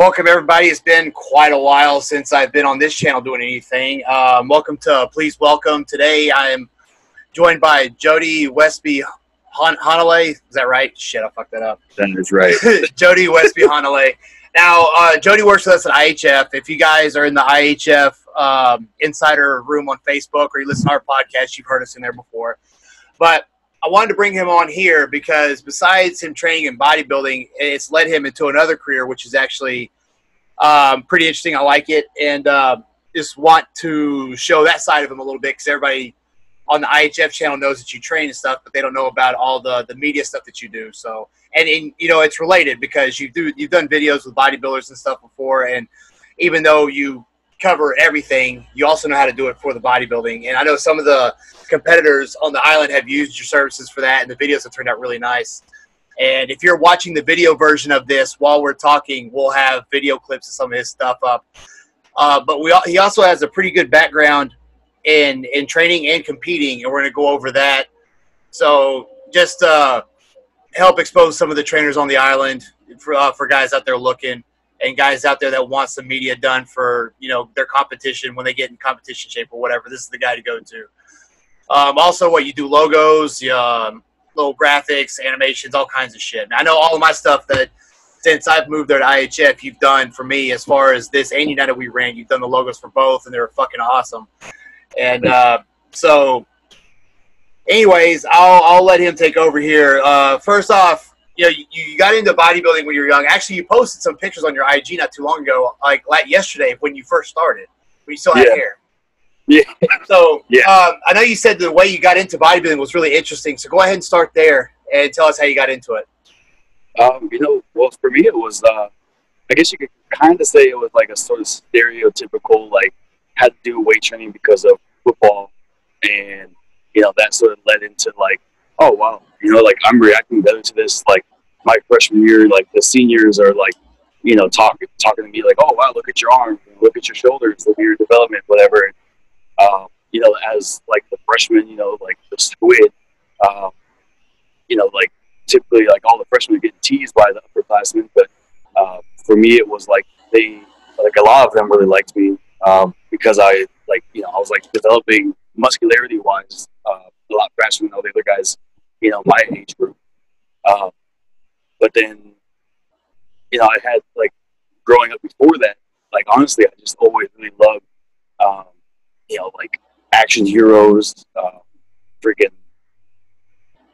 Welcome, everybody. It's been quite a while since I've been on this channel doing anything. Welcome to Please Welcome. Today I am joined by Jody Westby-Hanalei. Is that right? Shit, I fucked that up. That is right. Jody Westby-Hanalei. Now, Jody works with us at IHF. If you guys are in the IHF Insider room on Facebook or you listen to our podcast, you've heard us in there before. But I wanted to bring him on here because besides him training in bodybuilding, it's led him into another career, which is actually pretty interesting. I like it, and just want to show that side of him a little bit because everybody on the IHF channel knows that you train and stuff, but they don't know about all the media stuff that you do. So, and you know, it's related because you've done videos with bodybuilders and stuff before, and even though you cover everything, you also know how to do it for the bodybuilding. And I know some of the competitors on the island have used your services for that, and the videos have turned out really nice. And if you're watching the video version of this while we're talking, we'll have video clips of some of his stuff up. But he also has a pretty good background in training and competing, and we're going to go over that. So just help expose some of the trainers on the island for guys out there looking, and guys out there that want some media done for, you know, their competition when they get in competition shape or whatever. This is the guy to go to. Also, what you do, logos, little graphics, animations, all kinds of shit. And I know all of my stuff that since I've moved there to IHF, you've done for me as far as this and United We ran. You've done the logos for both, and they're fucking awesome. And so, anyways, I'll let him take over here. First off, you know, you got into bodybuilding when you were young. Actually, you posted some pictures on your IG not too long ago, like yesterday when you first started, when you still had hair. Yeah. So I know you said the way you got into bodybuilding was really interesting. So go ahead and start there and tell us how you got into it. You know, well, for me, it was, I guess you could kind of say it was like a sort of stereotypical, like, had to do weight training because of football. And, you know, that sort of led into, like, oh, wow, you know, like, I'm reacting better to this. Like, my freshman year, like, the seniors are, like, you know, talking to me, like, oh, wow, look at your arm, look at your shoulders, look at your development, whatever. You know, as, like, the freshmen, you know, like, the squid, you know, like, typically, like, all the freshmen get teased by the upperclassmen, but for me, it was, like, a lot of them really liked me because I, like, you know, I was, like, developing muscularity-wise a lot faster than all the other guys, you know, my age group. But then, you know, I had, like, growing up before that, like, honestly, I just always really loved, you know, like, action heroes, freaking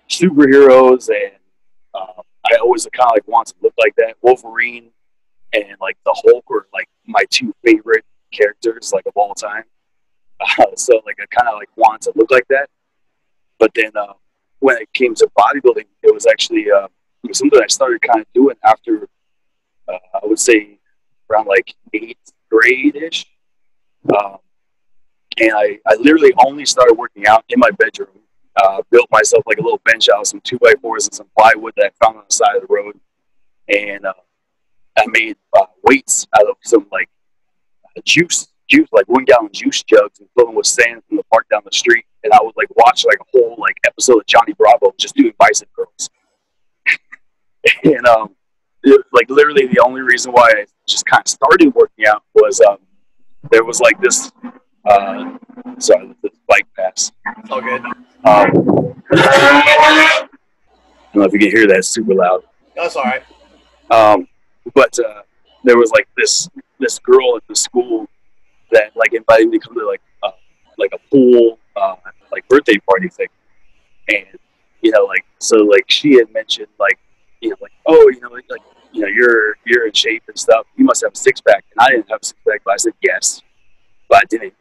superheroes, and I always kind of, like, want to look like that. Wolverine and, like, the Hulk were, like, my two favorite characters, like, of all time. So, like, I kind of, like, wanted to look like that. But then when it came to bodybuilding, it was actually it was something I started kind of doing after, I would say, around, like, 8th grade-ish. And I literally only started working out in my bedroom. Built myself, like, a little bench out, some 2x4s and some plywood that I found on the side of the road. And I made weights out of some, like, juice, like 1 gallon juice jugs, and fill them with sand from the park down the street. And I would, like, watch, like, a whole, like, episode of Johnny Bravo just doing bicep curls. And like, literally the only reason why I just kind of started working out was there was, like, this sorry, this bike pass. It's all good. I don't know if you can hear that, it's super loud. That's all right. But there was, like, this girl at the school that, like, invited me to come to, like a pool like birthday party thing. And, you know, like, so, like, she had mentioned, like, you know, like, oh, you know, like, you know, you're in shape and stuff, you must have a six-pack. And I didn't have a six-pack, but I said yes, but I didn't.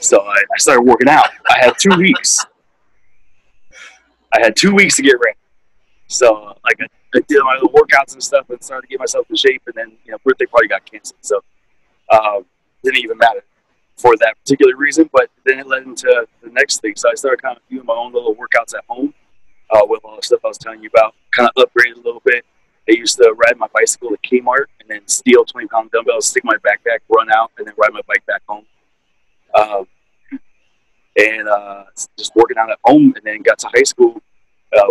So I started working out. I had 2 weeks. I had 2 weeks to get ready. So, like, I did my little workouts and stuff and started to get myself in shape. And then, you know, birthday party got canceled. So, didn't even matter for that particular reason. But then it led into the next thing. So I started kind of doing my own little workouts at home with all the stuff I was telling you about. Kind of upgraded a little bit. I used to ride my bicycle to Kmart and then steal 20-pound dumbbells, stick my backpack, run out, and then ride my bike back home. And just working out at home, and then got to high school.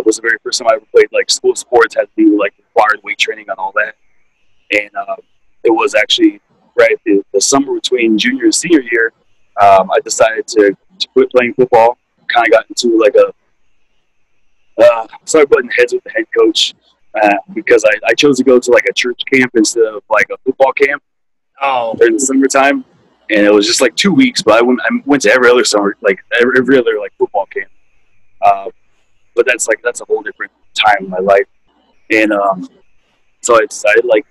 Was the very first time I ever played, like, school sports, had to do, like, required weight training and all that. And it was actually right the summer between junior and senior year. I decided to quit playing football. Kind of got into like started butting heads with the head coach because I chose to go to like a church camp instead of like a football camp. Oh, during the summertime, and it was just like 2 weeks. But I went to every other summer, like every other like football camp. But that's a whole different time in my life, and so I decided like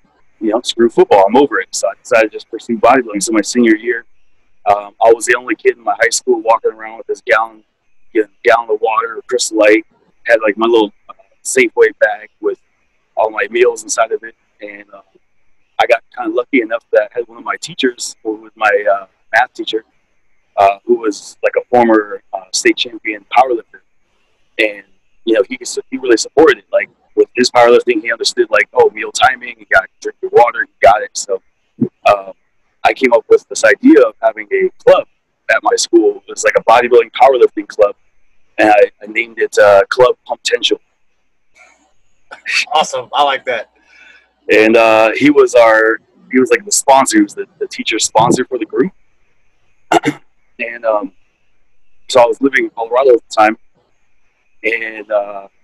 screw football, I'm over it. So I decided to just pursue bodybuilding. So my senior year, I was the only kid in my high school walking around with this gallon of water, Crystal Light, had like my little Safeway bag with all my meals inside of it, and I got kind of lucky enough that I had one of my teachers, who was my math teacher, who was like a former state champion powerlifter, and he really supported it. Like with his powerlifting, he understood like, oh, meal timing, you got to drink your water, you got it. So I came up with this idea of having a club at my school. It was like a bodybuilding powerlifting club, and I named it Club Potential. Awesome! I like that. And he was like the sponsor. He was the teacher sponsor for the group. And so I was living in Colorado at the time, and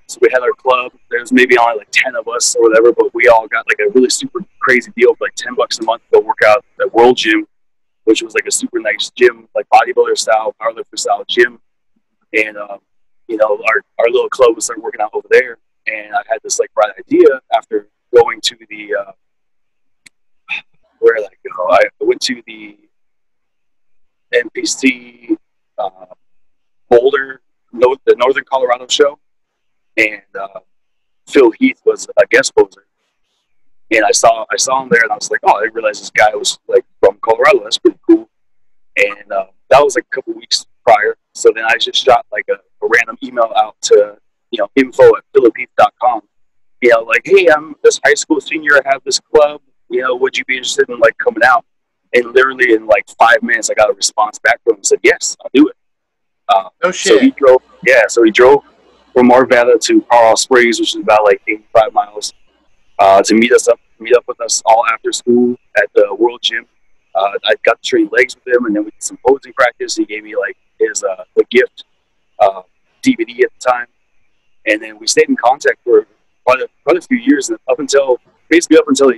so we had our club. There's maybe only like 10 of us or whatever, but we all got like a really super crazy deal for like $10 a month to go work out at World Gym, which was like a super nice gym, like bodybuilder style, powerlifter style gym. And our little club was started working out over there, and I had this like bright idea after going to the where did I go? I went to the NPC Boulder, the Northern Colorado show, and Phil Heath was a guest poser, and I saw him there, and I was like, oh, I didn't realize this guy was like from Colorado. That's pretty cool. And that was like a couple weeks prior. So then I just shot like a random email out to info@philipheath.com. Like, hey, I'm this high school senior. I have this club. Would you be interested in like coming out? And literally in like 5 minutes, I got a response back from him and said, yes, I'll do it. No shit. So he drove from Arvada to Colorado Springs, which is about like 85 miles, to meet up with us all after school at the World Gym. I got to train legs with him, and then we did some posing practice. He gave me like his the gift DVD at the time, and then we stayed in contact for quite a few years, and up until he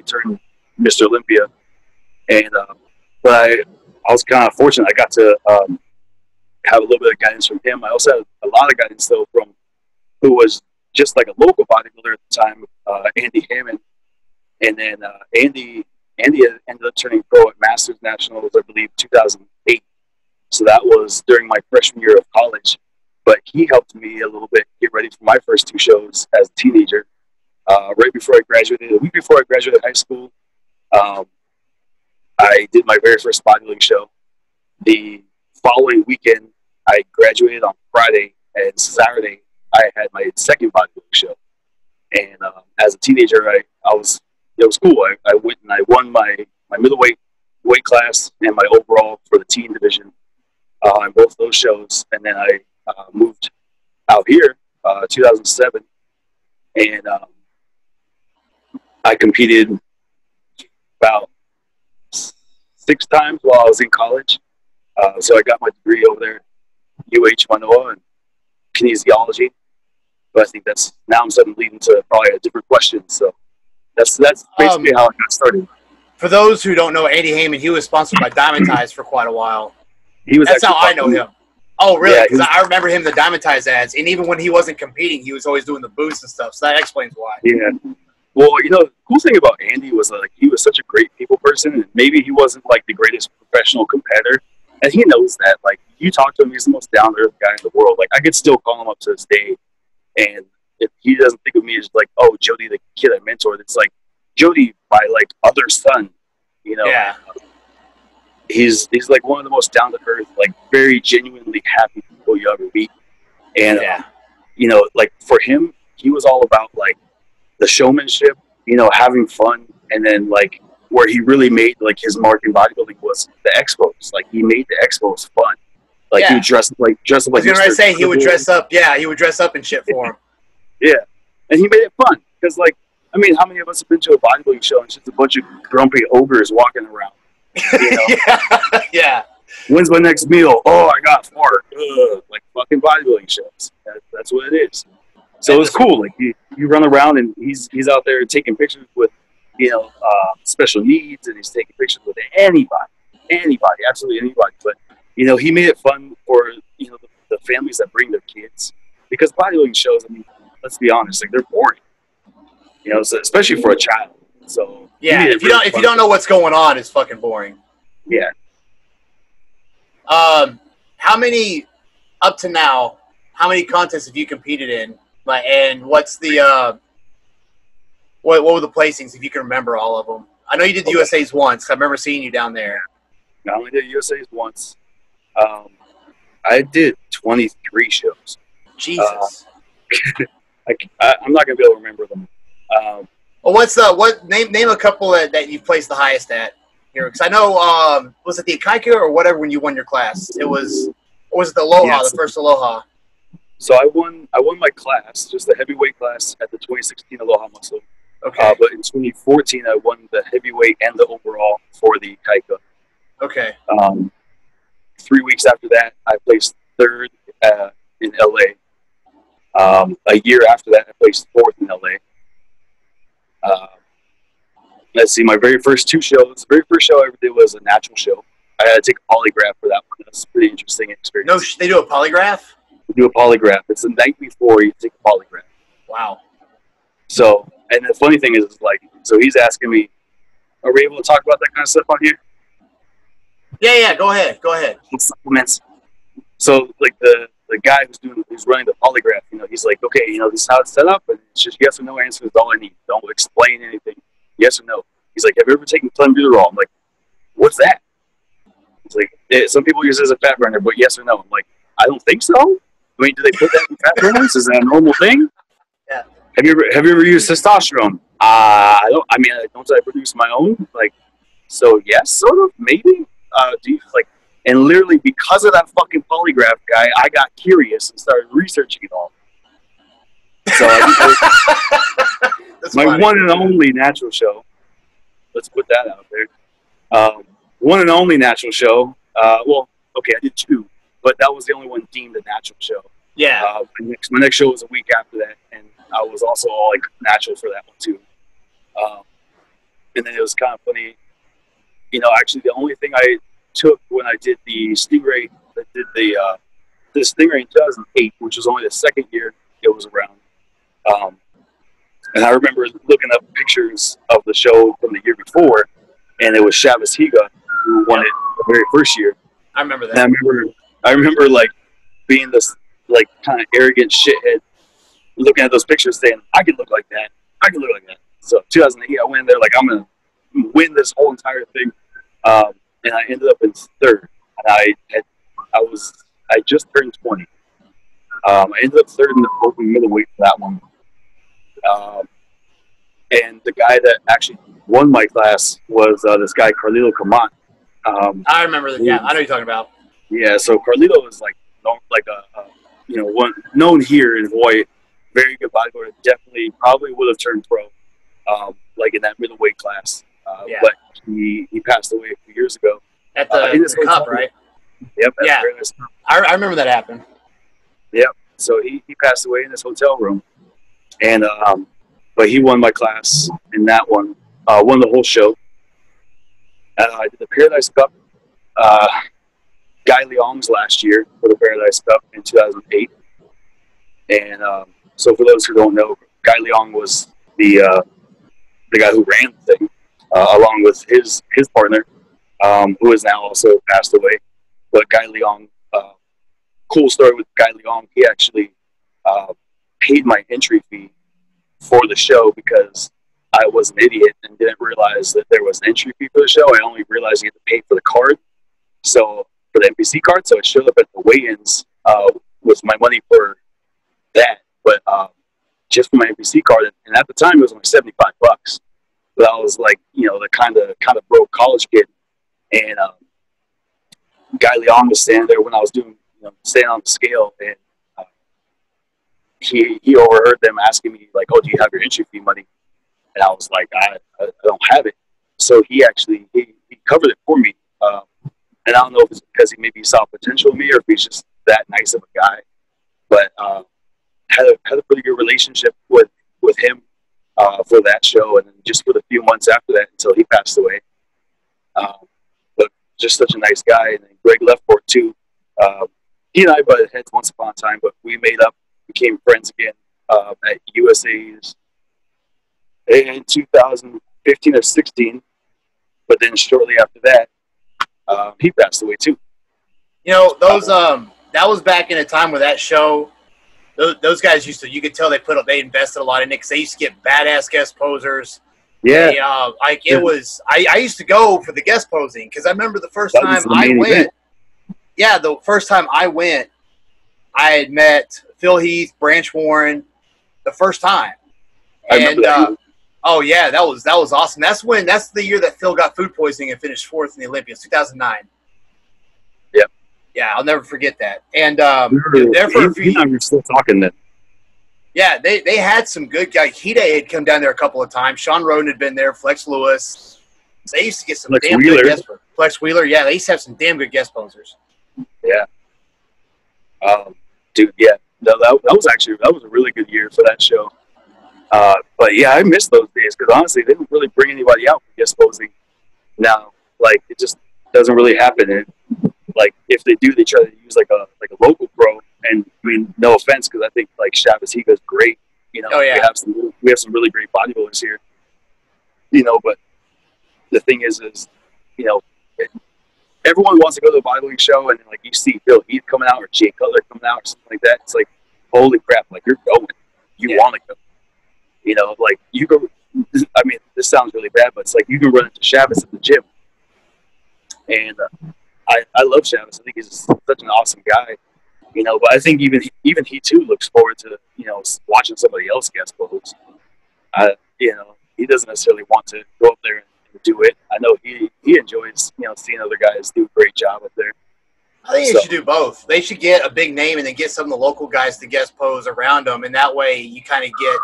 turned Mr. Olympia. And but I was kind of fortunate. I got to have a little bit of guidance from him. I also had a lot of guidance though from who was just like a local bodybuilder at the time, Andy Hammond. And then Andy ended up turning pro at Masters Nationals, I believe, 2008. So that was during my freshman year of college. But he helped me a little bit get ready for my first 2 shows as a teenager. Right before I graduated, a week before I graduated high school, I did my very first bodybuilding show. The following weekend, I graduated on Friday, and Saturday, I had my second bodybuilding show. And as a teenager, it was cool. I went and I won my middleweight weight class and my overall for the teen division on both those shows. And then I moved out here 2007, and I competed about 6 times while I was in college. So I got my degree over there, UH Manoa, in kinesiology. But I think now I'm starting to lead into probably a different question. So that's basically how I got started. For those who don't know Andy Heyman, he was sponsored by Diamond Ties for quite a while. That's how I know him. Oh, really? Because I remember him, the Diamond Ties ads. And even when he wasn't competing, he was always doing the booths and stuff. So that explains why. Yeah. Well, the cool thing about Andy was like he was such a great people person. And maybe he wasn't like the greatest professional competitor. And he knows that. Like, you talk to him, he's the most down-to-earth guy in the world. Like, I could still call him up to this day. And if he doesn't think of me as like, oh, Jody, the kid I mentored, it's like Jody, my like other son, Yeah. He's like one of the most down to earth, like very genuinely happy people you ever meet. And like for him, he was all about like the showmanship, having fun, and then like where he really made like his mark in bodybuilding was the expos. Like he made the expos fun. Like he would dress up like. I was gonna he would dress up. Yeah, he would dress up and shit for him. Yeah, and he made it fun because like I mean, how many of us have been to a bodybuilding show and it's just a bunch of grumpy ogres walking around? You know? Yeah. When's my next meal? Oh, I got fart. Ugh. Like fucking bodybuilding shows. That's what it is. So it was cool. Like you run around and he's out there taking pictures with, you know, special needs, and he's taking pictures with anybody, absolutely anybody. But you know, he made it fun for, you know, the families that bring their kids, because bodybuilding shows, I mean, let's be honest, like they're boring. You know, so especially for a child. So yeah, if you don't know what's going on, it's fucking boring. Yeah. How many up to now? How many contests have you competed in? Like, and what's the what were the placings, if you can remember all of them? I know you did the USA's once. I remember seeing you down there. I only did USA's once. I did 23 shows. Jesus. I'm not gonna be able to remember them. Well, name a couple that you placed the highest at here? Because I know, was it the Akaika or whatever when you won your class? Or was it the Aloha, Yes. the first Aloha? So I won my class, just the heavyweight class at the 2016 Aloha Muscle. Okay. But in 2014, I won the heavyweight and the overall for the Kaika. Okay. 3 weeks after that, I placed third in LA. A year after that, I placed fourth in LA. Let's see, my very first two shows. The very first show I ever did was a natural show. I had to take a polygraph for that one. That's a pretty interesting experience. No, they do a polygraph? We do a polygraph. It's the night before you take a polygraph. Wow. So, and the funny thing is, like, so he's asking me, are we able to talk about that kind of stuff on here? Yeah, go ahead. Supplements. So, like, the guy who's running the polygraph, you know, he's like, okay, you know, this is how it's set up, and it's just yes or no answer is all I need. Don't explain anything. Yes or no. He's like, have you ever taken clenbuterol? I'm like, what's that? He's like, some people use it as a fat burner, but yes or no. I'm like, I don't think so. I mean, do they put that in fat burners? Is that a normal thing? Yeah. Have you ever used testosterone? I don't. I mean, don't I produce my own? Like, so yes, sort of, maybe. Do you like? And literally, because of that fucking polygraph guy, I got curious and started researching it all. So my funny. one and only natural show. Let's put that out there. One and only natural show. Well, okay, I did two, but that was the only one deemed a natural show. Yeah. My next show was a week after that, and I was also all like natural for that one too. And then it was kind of funny. You know, actually, the only thing I took when I did the Stingray, I did the Stingray in 2008, which was only the second year it was around. And I remember looking up pictures of the show from the year before, and it was Shabbos Higa who won it the very first year. I remember that. And I remember like being this like kind of arrogant shithead, looking at those pictures, saying, "I could look like that. I could look like that." So 2008, I went there like I'm gonna win this whole entire thing, and I ended up in third. And I just turned 20. I ended up third in the open middleweight for that one. And the guy that actually won my class was this guy Carlito Kamat. I remember that. Yeah, I know what you're talking about. Yeah, so Carlito is like one known here in Hawaii, very good bodybuilder. Definitely, probably would have turned pro, like in that middleweight class. But he passed away a few years ago At the Cup, right? Yep. Yeah. I remember that happened. Yep. So he passed away in his hotel room, and but he won my class in that one. Won the whole show. I did the Paradise Cup. Guy Leong's last year for the Paradise Cup in 2008. And so for those who don't know, Guy Leong was the guy who ran the thing, along with his partner, who has now also passed away. But Guy Leong, cool story with Guy Leong, he actually paid my entry fee for the show because I was an idiot and didn't realize that there was an entry fee for the show. I only realized you had to pay for the card. So for the NPC card, so it showed up at the weigh-ins with my money for that, but just for my NPC card, and at the time it was only $75. But I was like, the kind of broke college kid, and Guy Leong was standing there when I was doing, standing on the scale, and he overheard them asking me like, "Oh, do you have your entry fee money?" And I was like, I don't have it. So he actually he covered it for me. And I don't know if it's because he maybe saw potential in me or if he's just that nice of a guy. But had a pretty good relationship with him for that show, and then just for the few months after that until he passed away. But just such a nice guy. And then Greg Leftport too. He and I butted heads once upon a time, but we made up, became friends again at USA's in 2015 or 16. But then shortly after that, he passed away too. You know, those that was back in a time where that show, those guys used to, you could tell they invested a lot in it because they used to get badass guest posers. Yeah. It was, I used to go for the guest posing because I remember the first time I went. Event. Yeah, the first time I went, I had met Phil Heath, Branch Warren, the first time. And oh yeah, that was awesome. That's the year that Phil got food poisoning and finished fourth in the Olympics, 2009. Yep. Yeah, I'll never forget that. And we're still talking then. Yeah, they had some good guys. Hide had come down there a couple of times. Sean Roden had been there. Flex Lewis. So they used to get some damn good guest posers. Flex Wheeler, yeah, they used to have some damn good guest posers. Yeah. Dude, yeah. No, that was a really good year for that show. But yeah, I miss those days because honestly, they don't really bring anybody out for guest posing now. Like it just doesn't really happen. And like if they do, they try to use like a local pro. And I mean, no offense, because I think like Chavez Higa's great. You know, we have some really great bodybuilders here. You know, but the thing is you know, everyone wants to go to a bodybuilding show, and like you see Bill Heath coming out or Jay Cutler coming out or something like that. It's like, holy crap! Like you're going, you want to go. You know, like you go. I mean, this sounds really bad, but it's like you can run into Chavez at the gym, and I love Chavez. I think he's such an awesome guy. You know, but I think even he too looks forward to, you know, watching somebody else guest pose. You know, he doesn't necessarily want to go up there and do it. I know he enjoys, you know, seeing other guys do a great job up there. I think they should do both. They should get a big name and then get some of the local guys to guest pose around them, and that way you kind of get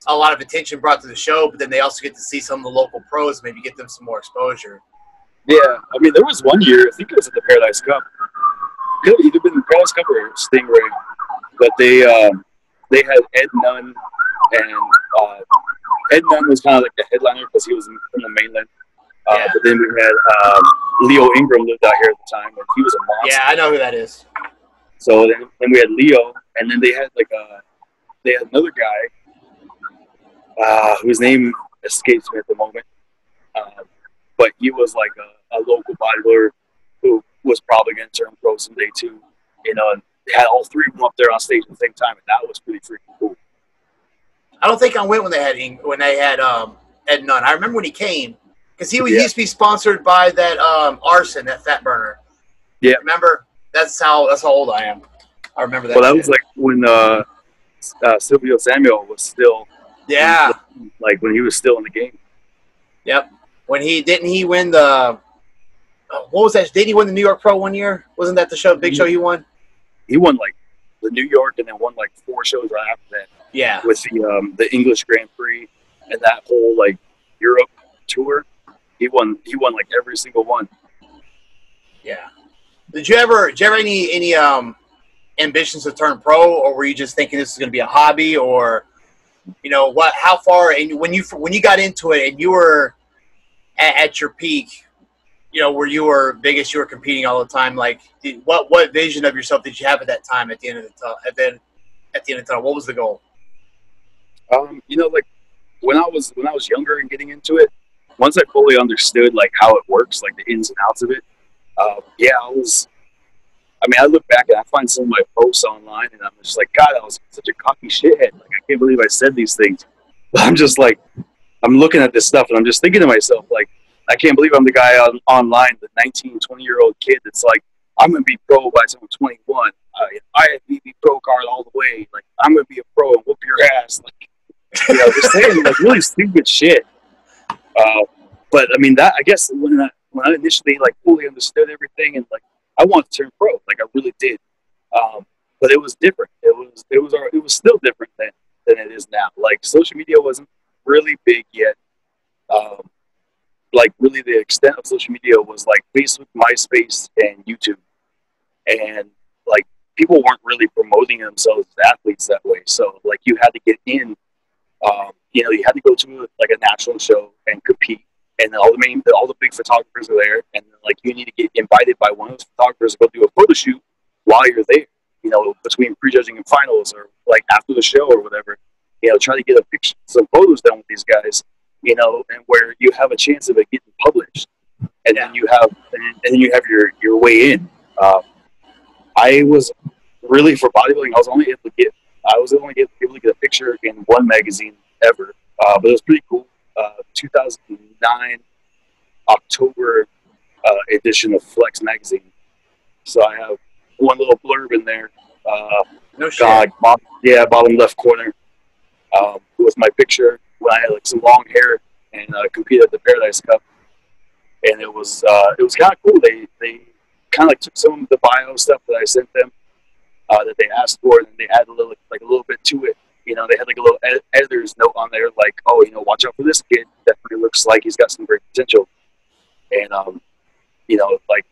a lot of attention brought to the show, but then they also get to see some of the local pros, maybe get them some more exposure. Yeah, I mean, there was one year, I think it was at the Paradise Cup. It could have either been the Paradise Cup or Stingray, but they had Ed Nunn, and Ed Nunn was kind of like the headliner because he was from the mainland. But then we had Leo Ingram lived out here at the time, and he was a monster. Yeah, I know who that is. So then we had Leo, and then they had another guy whose name escapes me at the moment. But he was like a local bodybuilder who was probably going to turn pro someday too. You know, and they had all three of them up there on stage at the same time, and that was pretty freaking cool. I don't think I went when they had Ed Nunn. I remember when he came because he used to be sponsored by that Arson, that fat burner. Yeah, remember? That's how old I am. I remember that. Well, that was like when Silvio Samuel was still like when he was still in the game. Yep. When he win the what was that? Did he win the New York Pro one year? Wasn't that the big show he won? He won like the New York and then won like 4 shows right after that. Yeah. With the English Grand Prix and that whole like Europe tour. He won like every single one. Yeah. Did you ever any ambitions to turn pro, or were you just thinking this is going to be a hobby, or you know how far, and when you got into it and you were at your peak, you know, where you were biggest, you were competing all the time, like what vision of yourself did you have at that time at the end of the tunnel? What was the goal? You know, like when I was younger and getting into it, once I fully understood like how it works, like the ins and outs of it, I look back and I find some of my posts online and I'm just like, God, I was such a cocky shithead. Like, I can't believe I said these things. But I'm just like, I'm looking at this stuff and I'm just thinking to myself, like, I can't believe I'm the guy online, the 19, 20-year-old kid that's like, I'm going to be pro by the time I'm 21. IFBB pro card all the way. Like, I'm going to be a pro and whoop your ass. Like, you know, just saying like really stupid shit. But I mean, that I guess when I initially like fully understood everything and like I wanted to turn pro, like I really did. But it was different. It was still different than it is now. Like social media wasn't really big yet. Like really the extent of social media was like Facebook, MySpace, and YouTube. And like people weren't really promoting themselves as athletes that way. So like you had to get in, you know, you had to go to like a national show and compete. And then all the big photographers are there. And then, like you need to get invited by one of those photographers to go do a photo shoot while you're there, you know, between prejudging and finals or like after the show or whatever, you know, try to get a picture, some photos done with these guys, you know, and where you have a chance of it getting published. And then you have, your way in. I was really for bodybuilding. I was only able to get a picture in one magazine ever, but it was pretty cool. 2009 October edition of Flex magazine. So I have one little blurb in there. No shit. Bottom left corner with my picture when I had like some long hair and competed at the Paradise Cup. And it was kind of cool. They kind of like took some of the bio stuff that I sent them that they asked for, and they added a little bit to it. You know, they had like a little editor's note on there, like, oh, you know, watch out for this kid. Definitely looks like he's got some great potential. And you know, like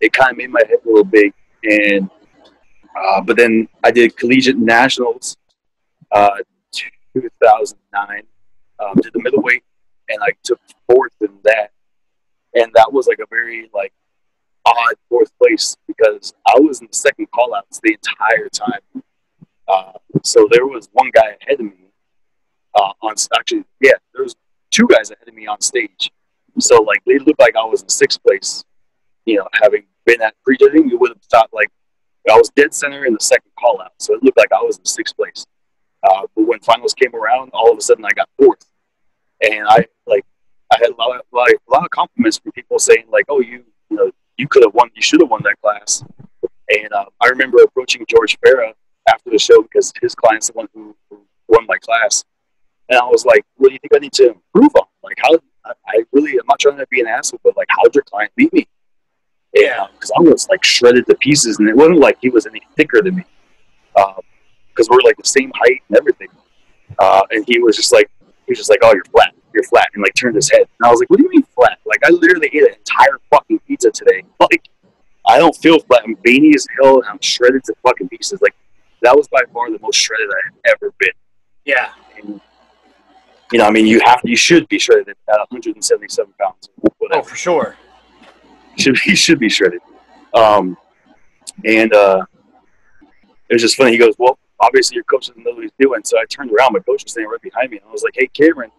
it kind of made my head a little big. And but then I did collegiate nationals, 2009. Did the middleweight, and I took fourth in that. And that was like a very like odd fourth place because I was in the second call outs the entire time. So there was one guy ahead of me there was two guys ahead of me on stage. So like it looked like I was in sixth place. You know, having been at prejudging, you would have thought like I was dead center in the second call out. So it looked like I was in sixth place. But when finals came around, all of a sudden I got fourth, and I had a lot of compliments from people saying like, "Oh, you could have won. You should have won that class." And I remember approaching George Farah after the show because his client's the one who won my class, and I was like, "What do you think I need to improve on? Like, I'm not trying to be an asshole, but like, how'd your client beat me?" Yeah, because I was like shredded to pieces, and it wasn't like he was any thicker than me, because we're like the same height and everything. And he was just like, "Oh, you're flat," and like turned his head. And I was like, "What do you mean flat? Like I literally ate an entire fucking pizza today. Like I don't feel flat. I'm veiny as hell, and I'm shredded to fucking pieces. Like that was by far the most shredded I had ever been." Yeah. And, you know, I mean, you should be shredded at 177 pounds. Whatever. Oh, for sure. He should be shredded. And it was just funny. He goes, "Well, obviously your coach doesn't know what he's doing." So I turned around. My coach was standing right behind me. And I was like, "Hey, Cameron."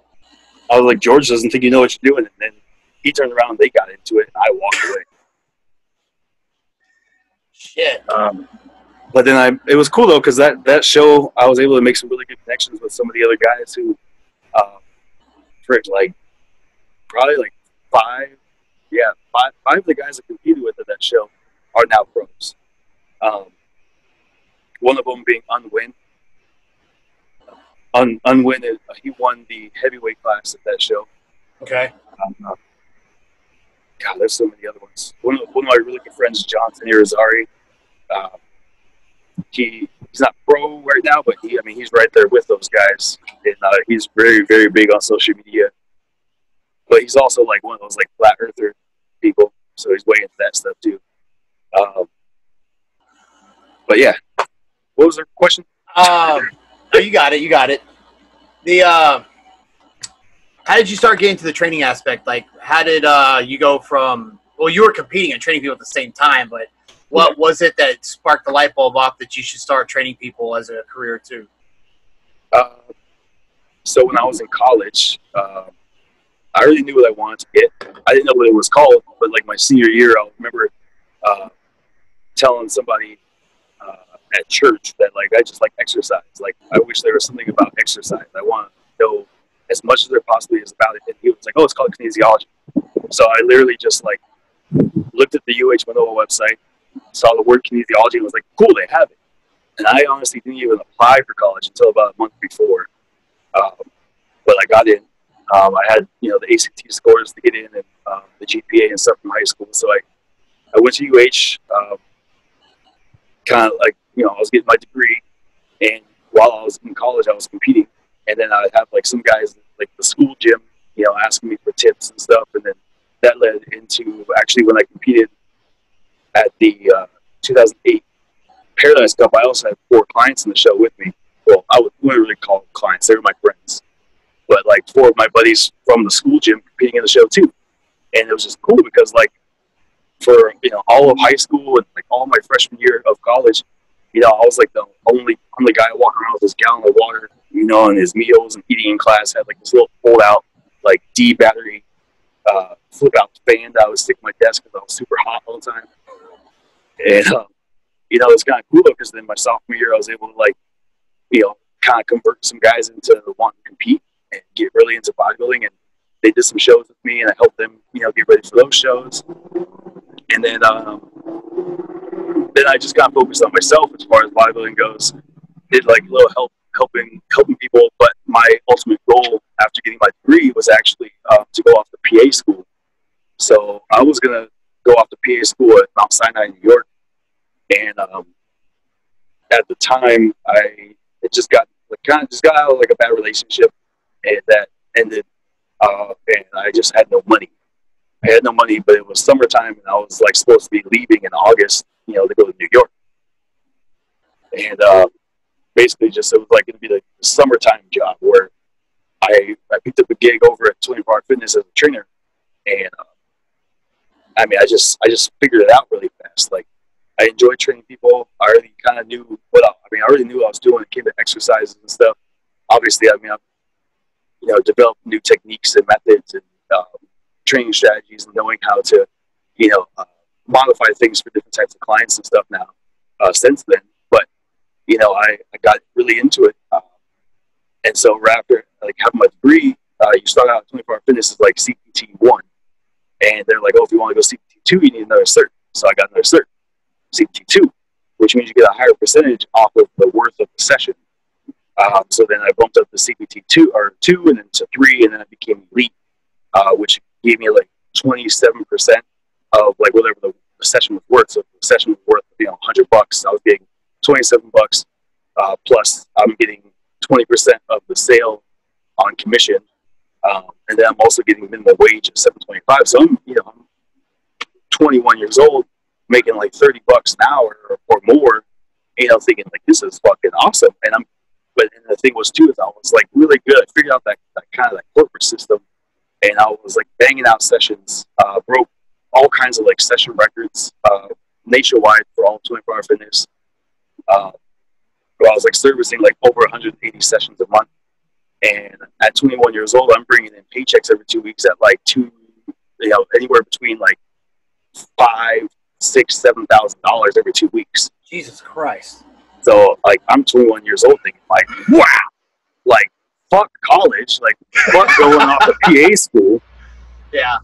I was like, "George doesn't think you know what you're doing." And then he turned around and they got into it. And I walked away. Shit. But then it was cool, though, because that show, I was able to make some really good connections with some of the other guys who, probably like five of the guys I competed with at that show are now pros. One of them being Unwin. Unwin, he won the heavyweight class at that show. Okay. God, there's so many other ones. One of my really good friends, Johnson Irizarry. He's not pro right now, but he's right there with those guys, and he's very, very big on social media. But he's also like one of those like flat earther people, so he's way into that stuff too. But yeah, what was the question? You got it. How did you start getting to the training aspect? Like, how did you go from? Well, you were competing and training people at the same time, but what was it that sparked the light bulb off that you should start training people as a career too? So when I was in college, I already knew what I wanted to get. I didn't know what it was called, but like my senior year, I remember telling somebody at church that like I just like exercise. Like I wish there was something about exercise. I want to know as much as there possibly is about it. And he was like, "Oh, it's called kinesiology." So I literally just like looked at the UH Manoa website, saw the word kinesiology, and was like, "Cool, they have it." And I honestly didn't even apply for college until about a month before. But I got in. I had the ACT scores to get in, and the GPA and stuff from high school. So I went to UH. Kind of like I was getting my degree, and while I was in college, I was competing. And then I'd have like some guys like the school gym, you know, asking me for tips and stuff. And then that led into actually when I competed at the 2008 Paradise Cup, I also had 4 clients in the show with me. Well, I wouldn't really call them clients; they were my friends. But like 4 of my buddies from the school gym competing in the show too, and it was just cool because like for all of high school and like all my freshman year of college, I was like the only guy walking around with this gallon of water, and his meals and eating in class. Had like this little fold out like D battery flip out fan that I would stick to my desk because I was super hot all the time. And it's kind of cool because then my sophomore year I was able to like kind of convert some guys into wanting to compete and get really into bodybuilding, and they did some shows with me and I helped them get ready for those shows. And then I just got focused on myself as far as bodybuilding goes. Did like a little helping people, but my ultimate goal after getting my degree was actually to go off the PA school. So I was gonna go off the PA school at Mount Sinai, New York, and at the time it just got out of like a bad relationship, and that ended, and I just had no money. I had no money, but it was summertime, and I was like supposed to be leaving in August, to go to New York. And basically, just it was like going to be the summertime job where I picked up a gig over at 24 Hour Fitness as a trainer, and I just figured it out really fast. Like I enjoyed training people. I already kind of knew I already knew what I was doing when it came to exercises and stuff. Obviously, I've developed new techniques and methods and training strategies and knowing how to, modify things for different types of clients and stuff now since then. But, I got really into it. And so right after like having my degree, you start out at 24 Hour Fitness is like CPT 1. And they're like, oh, if you want to go CPT 2, you need another cert. So I got another cert, CPT 2, which means you get a higher percentage off of the worth of the session. So then I bumped up to CPT 2 and then to 3, and then I became elite, which gave me like 27% of like whatever the session was worth. So if the session was worth $100, I was getting $27, plus I'm getting 20% of the sale on commission, and then I'm also getting minimum wage at $7.25. So I'm 21 years old, making like $30 an hour or more. Thinking like this is fucking awesome. But the thing was too is I was like really good. I figured out that kind of that corporate system. And I was like banging out sessions, broke all kinds of like session records nationwide for all 24 Hour Fitness. I was like servicing like over 180 sessions a month. And at 21 years old, I'm bringing in paychecks every 2 weeks at like anywhere between like $5,000, $6,000, $7,000 every 2 weeks. Jesus Christ. So like I'm 21 years old thinking like, wow, like fuck college, like fuck going off to PA school. Yeah.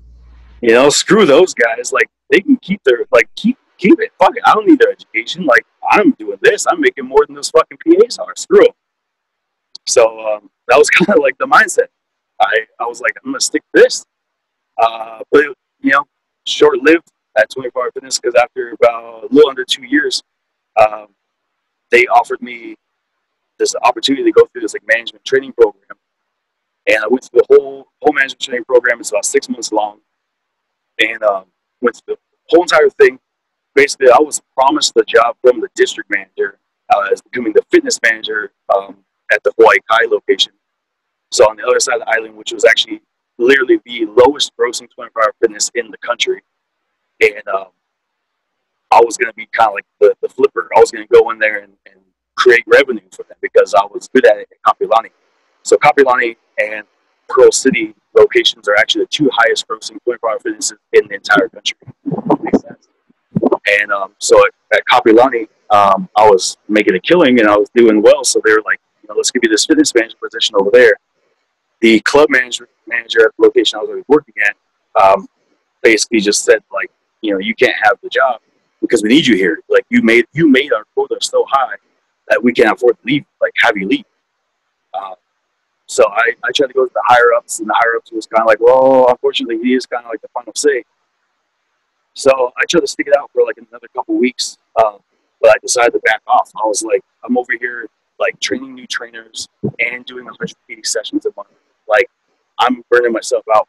Screw those guys. Like they can keep their keep it. Fuck it. I don't need their education. Like I'm doing this. I'm making more than those fucking PAs are. Screw them. So that was kind of like the mindset. I was like, I'm gonna stick to this. But short lived at 24 Hour Fitness because after about a little under 2 years, they offered me this opportunity to go through this like management training program, and I went through the whole management training program. It's about 6 months long, and went through the whole entire thing. Basically, I was promised the job from the district manager as becoming the fitness manager at the Hawaii Kai location. So on the other side of the island, which was actually literally the lowest grossing 24-hour fitness in the country, and I was going to be kind of like the flipper. I was going to go in there and create revenue for them because I was good at it at Kapilani. So Kapilani and Pearl City locations are actually the 2 highest grossing 24-hour fitnesses in the entire country. Makes sense. And so at Kapilani, I was making a killing and I was doing well. So they were like, let's give you this fitness manager position over there. The club manager at the location I was already working at basically just said like, you can't have the job because we need you here. Like you made our quota so high that we can't afford to leave. Like have you leave. So I tried to go to the higher ups, and the higher ups was kind of like, well, unfortunately, he is kind of like the final say. So I tried to stick it out for like another couple weeks, but I decided to back off. I was like, I'm over here like training new trainers and doing 180 sessions a month. Like, I'm burning myself out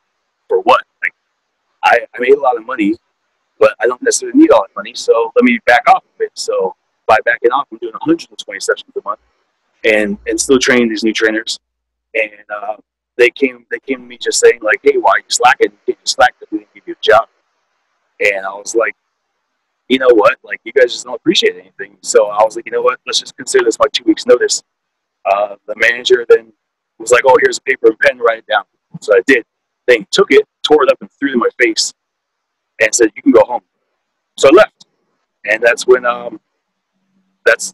for what? Like, I made a lot of money, but I don't necessarily need all that money, so let me back off a bit. So by backing off, I'm doing 120 sessions a month and still training these new trainers. And they came to me just saying like, hey, why are you slacking? You can't just slack because we didn't give you a job. And I was like, you know what? Like, you guys just don't appreciate anything. So I was like, you know what? Let's just consider this my 2 weeks notice. The manager then was like, oh, here's a paper and pen, write it down. So I did. Then he took it, tore it up, and threw it in my face and said, you can go home. So I left. And that's when,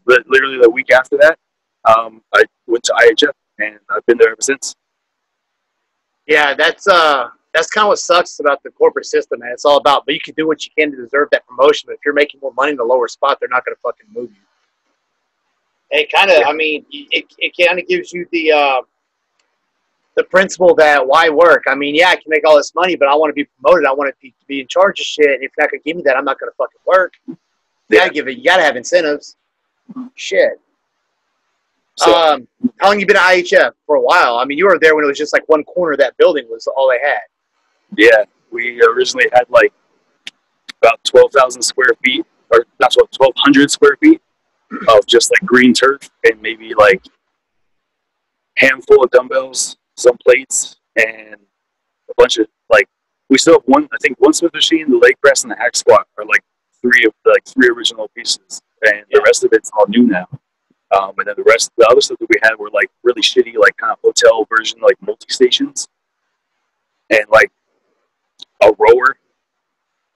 literally the week after that, I went to IHF, and I've been there ever since. Yeah, that's kind of what sucks about the corporate system, man. It's all about, but you can do what you can to deserve that promotion. But if you're making more money in the lower spot, they're not going to fucking move you. It kind of, I mean, it kind of gives you the principle that why work? I mean, yeah, I can make all this money, but I want to be promoted. I want to be in charge of shit. If you're not going to give me that, I'm not going to fucking work. You gotta have incentives. Shit. So, How long you been at IHF? For a while. I mean, you were there when it was just like one corner of that building was all they had. Yeah, we originally had like about 12,000 square feet, or not 1,200 square feet of just like green turf and maybe like handful of dumbbells, some plates, and a bunch of like, we still have one Smith machine, the leg press, and the hack squat are like three original pieces, and the rest of it's all new now. And then the other stuff that we had were like really shitty, like kind of hotel version, like multi-stations, and like a rower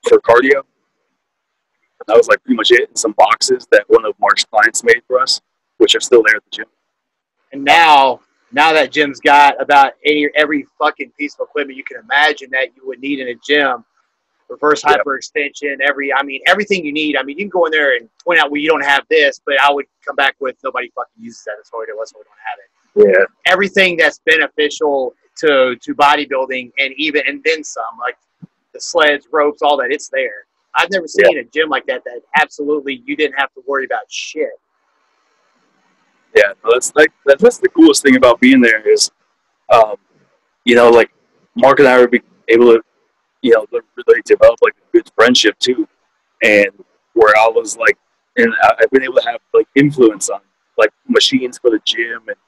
for cardio. And that was like pretty much it. And some boxes that one of Mark's clients made for us, which are still there at the gym. And now that gym's got about every fucking piece of equipment you can imagine that you would need in a gym. Reverse hyperextension, everything you need. I mean, you can go in there and point out, well, you don't have this, but I would come back with nobody fucking uses that. That's why we don't have it. Yeah. Everything that's beneficial to bodybuilding and then some, like the sleds, ropes, all that, it's there. I've never seen a gym like that absolutely you didn't have to worry about shit. Yeah, that's the coolest thing about being there is, like Mark and I were able to, really develop like a good friendship too, and where I was like, and I've been able to have like influence on like machines for the gym and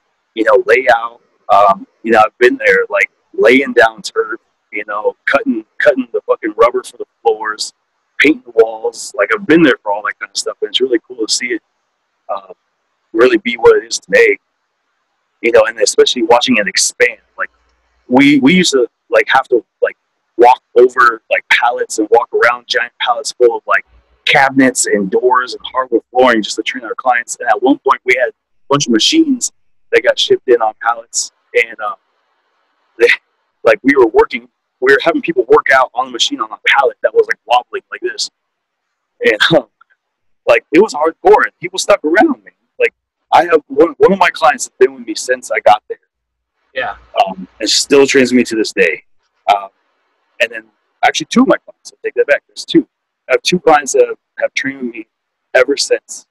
layout. I've been there like laying down turf, cutting the fucking rubber for the floors, painting the walls. Like, I've been there for all that kind of stuff, and it's really cool to see it really be what it is today. And especially watching it expand. Like, we used to like have to like walk over like pallets and walk around giant pallets full of like cabinets and doors and hardwood flooring just to train our clients. And at one point we had a bunch of machines that got shipped in on pallets, and we were having people work out on the machine on a pallet that was like wobbling like this, and like it was hardcore, and people stuck around me. Like, I have one of my clients has been with me since I got there. Yeah. And still trains me to this day. And then actually two of my clients, I'll take that back. There's two. I have two clients that have trained with me ever since.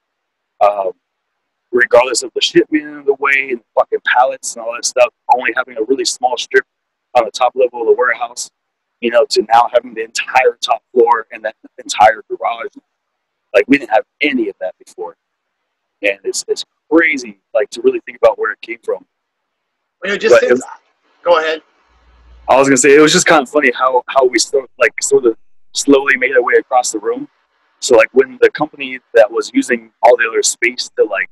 Regardless of the shipment of the way and fucking pallets and all that stuff, only having a really small strip on the top level of the warehouse, to now having the entire top floor and that entire garage. Like, we didn't have any of that before. And it's crazy, like, to really think about where it came from. Go ahead. I was gonna say, it was just kind of funny how we sort of slowly made our way across the room. So like, when the company that was using all the other space to like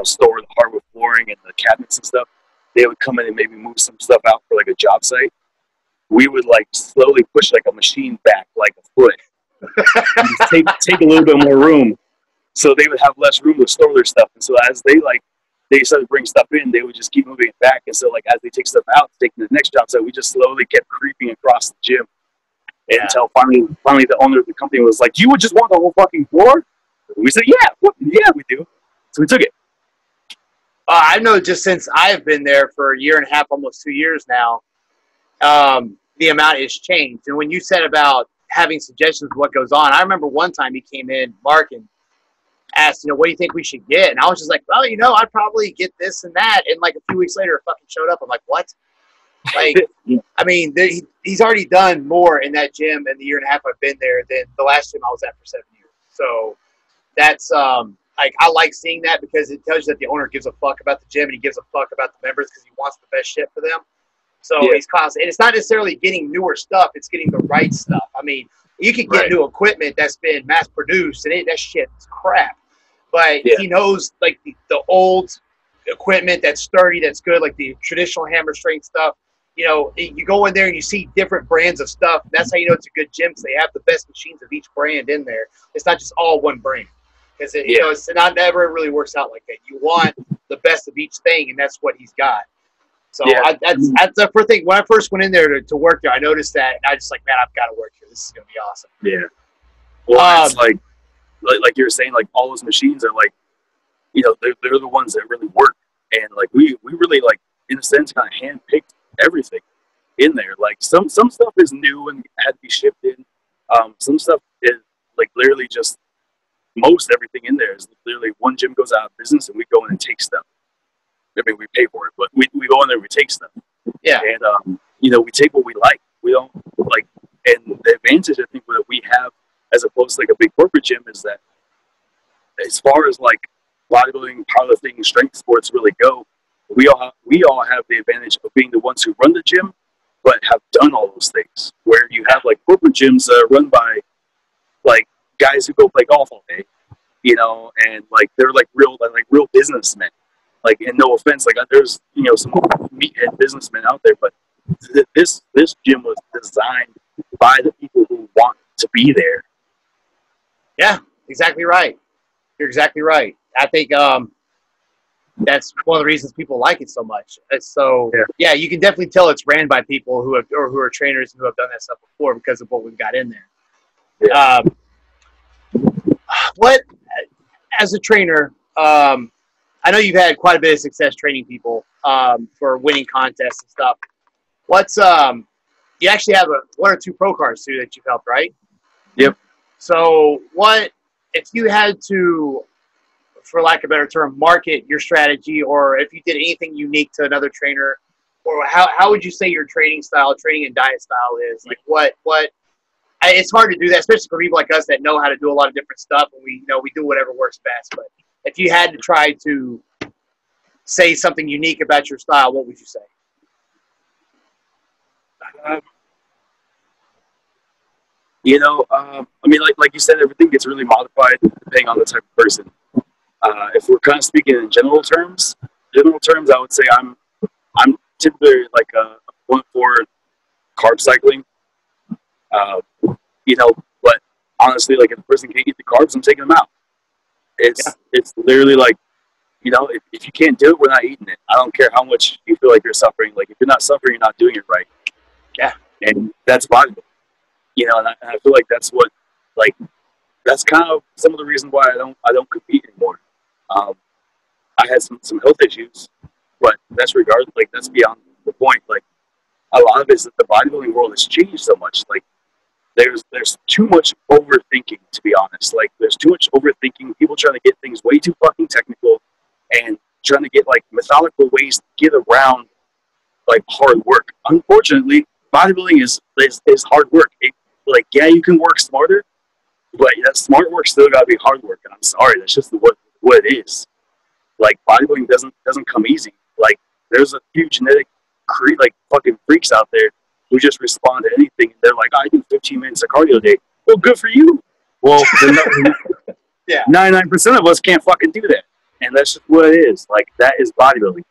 store the hardwood flooring and the cabinets and stuff, they would come in and maybe move some stuff out for like a job site. We would like slowly push like a machine back like a foot, and take a little bit more room, so they would have less room to store their stuff. And so as they started to bring stuff in, they would just keep moving it back. And so like, as they take stuff out, taking the next job site, we just slowly kept creeping across the gym until finally the owner of the company was like, "You would just want the whole fucking floor?" We said, "Yeah, we do." So we took it. I know, just since I've been there for a year and a half, almost 2 years now, the amount has changed. And when you said about having suggestions of what goes on, I remember one time he came in, Mark, and asked, what do you think we should get? And I was just like, well, I'd probably get this and that. And like a few weeks later, it fucking showed up. I'm like, what? Like, I mean, he's already done more in that gym in the year and a half I've been there than the last gym I was at for 7 years. So that's like, I like seeing that because it tells you that the owner gives a fuck about the gym and he gives a fuck about the members because he wants the best shit for them. So he's constant. And it's not necessarily getting newer stuff; it's getting the right stuff. I mean, you can get new equipment that's been mass produced, and that shit is crap. But he knows like the old equipment that's sturdy, that's good, like the traditional hammer strength stuff. You go in there and you see different brands of stuff. That's how you know it's a good gym because they have the best machines of each brand in there. It's not just all one brand because it's not never really works out like that. You want the best of each thing, and that's what he's got. So that's the first thing. When I first went in there to work there, I noticed that, and I just like, man, I've got to work here. This is gonna be awesome. Yeah. Well, it's like you were saying, like all those machines are like, they're the ones that really work, and like we really like in a sense kind of handpicked everything in there. Like some stuff is new and had to be shipped in. Some stuff is like literally just most everything in there is literally one gym goes out of business and we go in and take stuff. I mean, we pay for it, but we go in there and we take stuff. Yeah. And, we take what we like. We don't like, and the advantage I think that we have as opposed to like a big corporate gym is that as far as like bodybuilding, powerlifting, strength sports really go, we all have the advantage of being the ones who run the gym, but have done all those things. Where you have like corporate gyms run by like guys who go play golf all day, and like they're like real businessmen. Like, and no offense, like there's some meathead businessmen out there, but this gym was designed by the people who want to be there. Yeah, exactly right. You're exactly right. I think that's one of the reasons people like it so much. So yeah, you can definitely tell it's ran by people who are trainers and who have done that stuff before because of what we've got in there. Yeah. What as a trainer? I know you've had quite a bit of success training people for winning contests and stuff. You actually have one or two pro cards too that you've helped, right? Yep. So what if you had to, for lack of a better term, market your strategy, or if you did anything unique to another trainer, or how would you say your training and diet style is? Like what it's hard to do that, especially for people like us that know how to do a lot of different stuff, and we do whatever works best. But if you had to try to say something unique about your style, what would you say? I mean, like you said, everything gets really modified depending on the type of person. If we're kind of speaking in general terms, I would say I'm typically like a 1-4 carb cycling. But honestly, like if a person can't eat the carbs, I'm taking them out. It's literally like, if you can't do it, we're not eating it. I don't care how much you feel like you're suffering. Like if you're not suffering, you're not doing it right. Yeah. And that's bodybuilding. And I feel like that's what, like, that's kind of some of the reasons why I don't compete anymore. I had some health issues, but that's beyond the point. Like a lot of it is that the bodybuilding world has changed so much. Like there's too much overthinking, to be honest. Like there's too much overthinking. People trying to get things way too fucking technical and trying to get like methodical ways to get around like hard work. Unfortunately, bodybuilding is hard work. You can work smarter, but that smart work still gotta be hard work. And I'm sorry, that's just what it is. Like bodybuilding doesn't come easy. Like there's a few genetic fucking freaks out there who just respond to anything. And they're like, I do 15 minutes of cardio a day. Well, good for you. Well, 99% of us can't fucking do that, and that's just what it is. Like that is bodybuilding.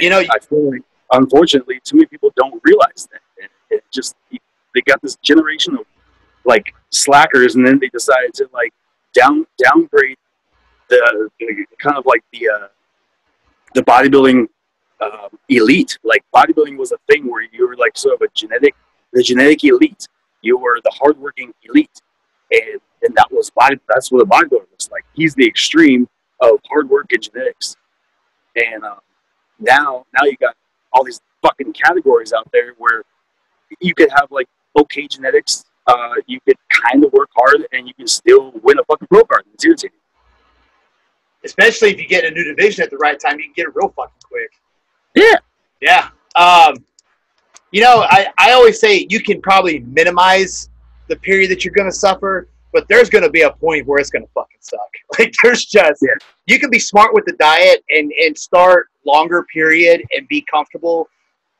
And I feel like, unfortunately, too many people don't realize that. And it just they got this generation of like slackers, and then they decided to like downgrade the kind of like the bodybuilding elite. Like bodybuilding was a thing where you were like sort of the genetic elite. You were the hardworking elite, and that's what a bodybuilder was like. He's the extreme of hard work and genetics. And now you got all these fucking categories out there where you could have like okay genetics, you could kind of work hard, and you can still win a fucking pro card. It's irritating. Especially if you get a new division at the right time, you can get it real fucking quick. Yeah. Yeah. You know, I always say you can probably minimize the period that you're going to suffer, but there's going to be a point where it's going to fucking suck. Like, there's just, you can be smart with the diet and start longer period and be comfortable,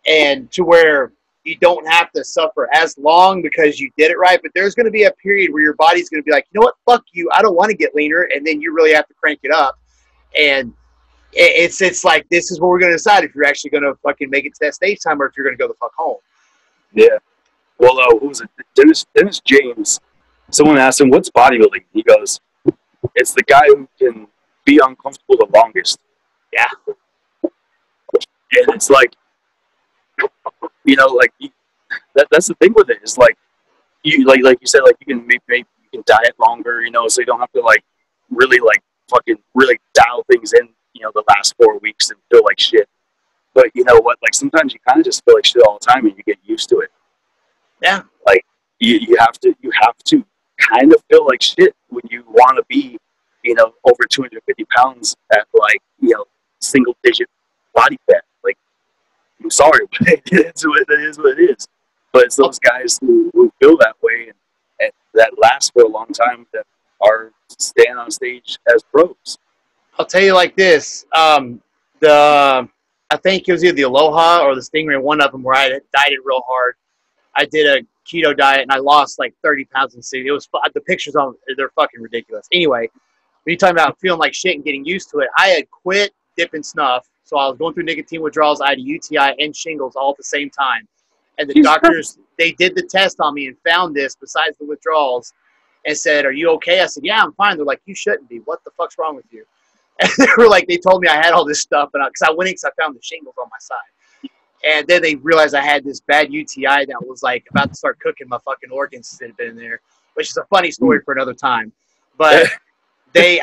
and to where you don't have to suffer as long because you did it right. But there's going to be a period where your body's going to be like, you know what, fuck you, I don't want to get leaner, and then you really have to crank it up. And it's like, this is where we're going to decide if you're actually going to fucking make it to that stage time or if you're going to go the fuck home. Yeah. Well, who was it? Dennis James. Someone asked him, what's bodybuilding? He goes, it's the guy who can be uncomfortable the longest. Yeah. And it's like, you know, like, that's the thing with it. Is like, you like you said, like, you can you can diet longer, you know, so you don't have to, like, really, like, fucking really dial things in, you know, the last 4 weeks and feel like shit. But you know what? Like, sometimes you kind of just feel like shit all the time, and you get used to it. Yeah. Like, you have to kind of feel like shit when you want to be, you know, over 250 pounds at, like, you know, single digit body fat. Like, I'm sorry, but it is what it is. But it's those guys who feel that way and that last for a long time that are staying on stage as pros. I'll tell you like this. I think it was either the Aloha or the Stingray, one of them, where I dieted real hard. I did a keto diet and I lost like 30 pounds in 6. It was, the pictures on, they're fucking ridiculous. Anyway, when you're talking about feeling like shit and getting used to it, I had quit dipping snuff. So I was going through nicotine withdrawals. I had a UTI and shingles all at the same time. And the doctors, they did the test on me and found this besides the withdrawals and said, "Are you okay?" I said, "Yeah, I'm fine." They're like, "You shouldn't be. What the fuck's wrong with you?" And they were like, they told me I had all this stuff, and because I went in because I found the shingles on my side. And then they realized I had this bad UTI that was like about to start cooking my fucking organs that had been in there, which is a funny story for another time. But they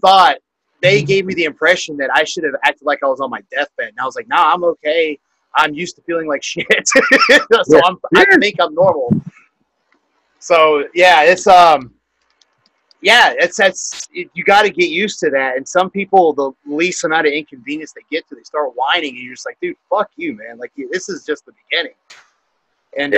thought, they gave me the impression that I should have acted like I was on my deathbed. And I was like, nah, I'm okay. I'm used to feeling like shit. So I think I'm normal. So yeah, it's you got to get used to that. And some people, the least amount of inconvenience they get to, they start whining, and you're just like, dude, fuck you, man. Like, this is just the beginning. And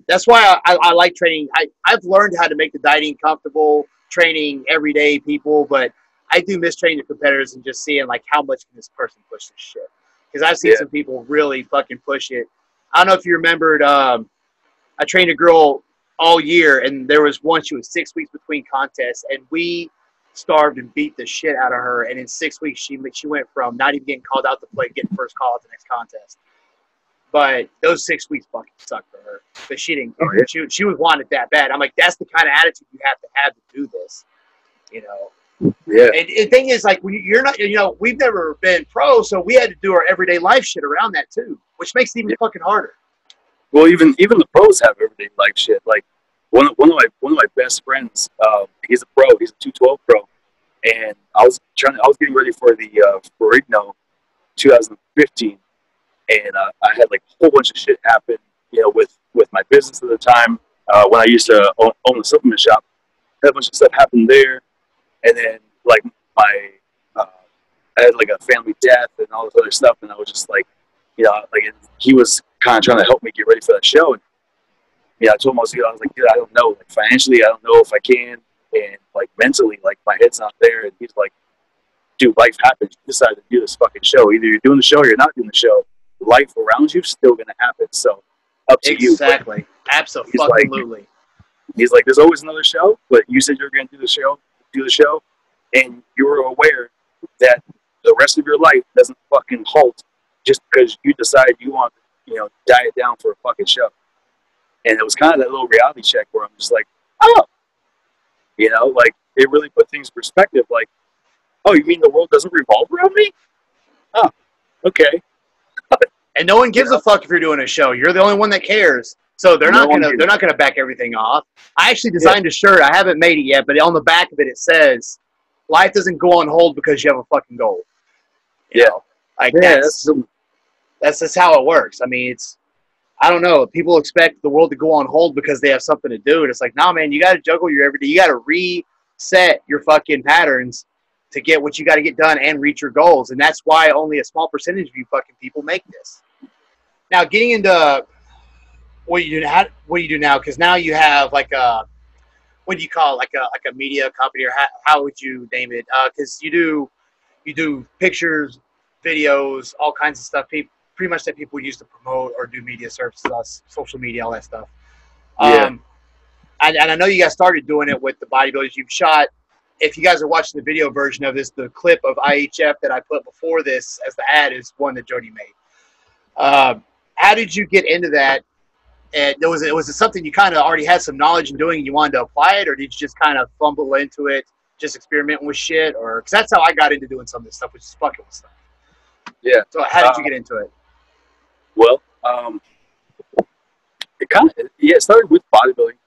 that's why I like training. I've learned how to make the dieting comfortable, training everyday people, but I do miss training the competitors and just seeing, like, how much can this person push this shit. Because I've seen some people really fucking push it. I don't know if you remembered, I trained a girl all year, and there was one, she was 6 weeks between contests, and we starved and beat the shit out of her. And in 6 weeks, she went from not even getting called out to play, getting first call at the next contest. But those 6 weeks fucking sucked for her, but she didn't. She was wanted that bad. I'm like, that's the kind of attitude you have to do this, you know. Yeah. And the thing is, like, when you're not, you know, we've never been pro, so we had to do our everyday life shit around that too, which makes it even fucking harder. Well, even the pros have everyday life shit. Like, one of my best friends, he's a pro. He's a 212 pro, and I was getting ready for the Ferrigno 2015, and I had, like, a whole bunch of shit happen, you know, with my business at the time. When I used to own a supplement shop, had a bunch of stuff happen there, and then, like, I had, like, a family death and all this other stuff, and I was just like, you know, like, he was kind of trying to help me get ready for that show. And I told him, I was like, dude, I don't know. Like, financially, I don't know if I can. And, like, mentally, like, my head's not there. And he's like, dude, life happens. You decide to do this fucking show. Either you're doing the show or you're not doing the show. Life around you is still going to happen. So, up to you. Exactly. Absolutely. He's like, there's always another show, but you said you were going to do the show, and you were aware that the rest of your life doesn't fucking halt just because you decide you want to, you know, diet down for a fucking show. And it was kind of that little reality check where I'm just like, oh, you know, like, it really put things in perspective. Like, oh, you mean the world doesn't revolve around me? Oh, okay. And no one gives a fuck if you're doing a show. You're the only one that cares. So they're not gonna back everything off. I actually designed a shirt. I haven't made it yet, but on the back of it, it says, "Life doesn't go on hold because you have a fucking goal." You know? Like, that's just how it works. I mean, I don't know. People expect the world to go on hold because they have something to do. And it's like, nah, man, you got to juggle your everyday. You got to reset your fucking patterns to get what you got to get done and reach your goals. And that's why only a small percentage of you fucking people make this. Now, getting into what you do now, because now you have like a, what do you call it? Like a media company, or how would you name it? Because you do pictures, videos, all kinds of stuff. Pretty much that people use to promote or do media services, social media, all that stuff. Yeah. And I know you guys started doing it with the bodybuilders you've shot. If you guys are watching the video version of this, the clip of IHF that I put before this as the ad is one that Jody made. How did you get into that? And was it something you kind of already had some knowledge in doing and you wanted to apply it, or did you just kind of fumble into it, just experimenting with shit? Or because that's how I got into doing some of this stuff, which is fucking with stuff. Yeah. So how did you get into it? Well, it started with bodybuilding,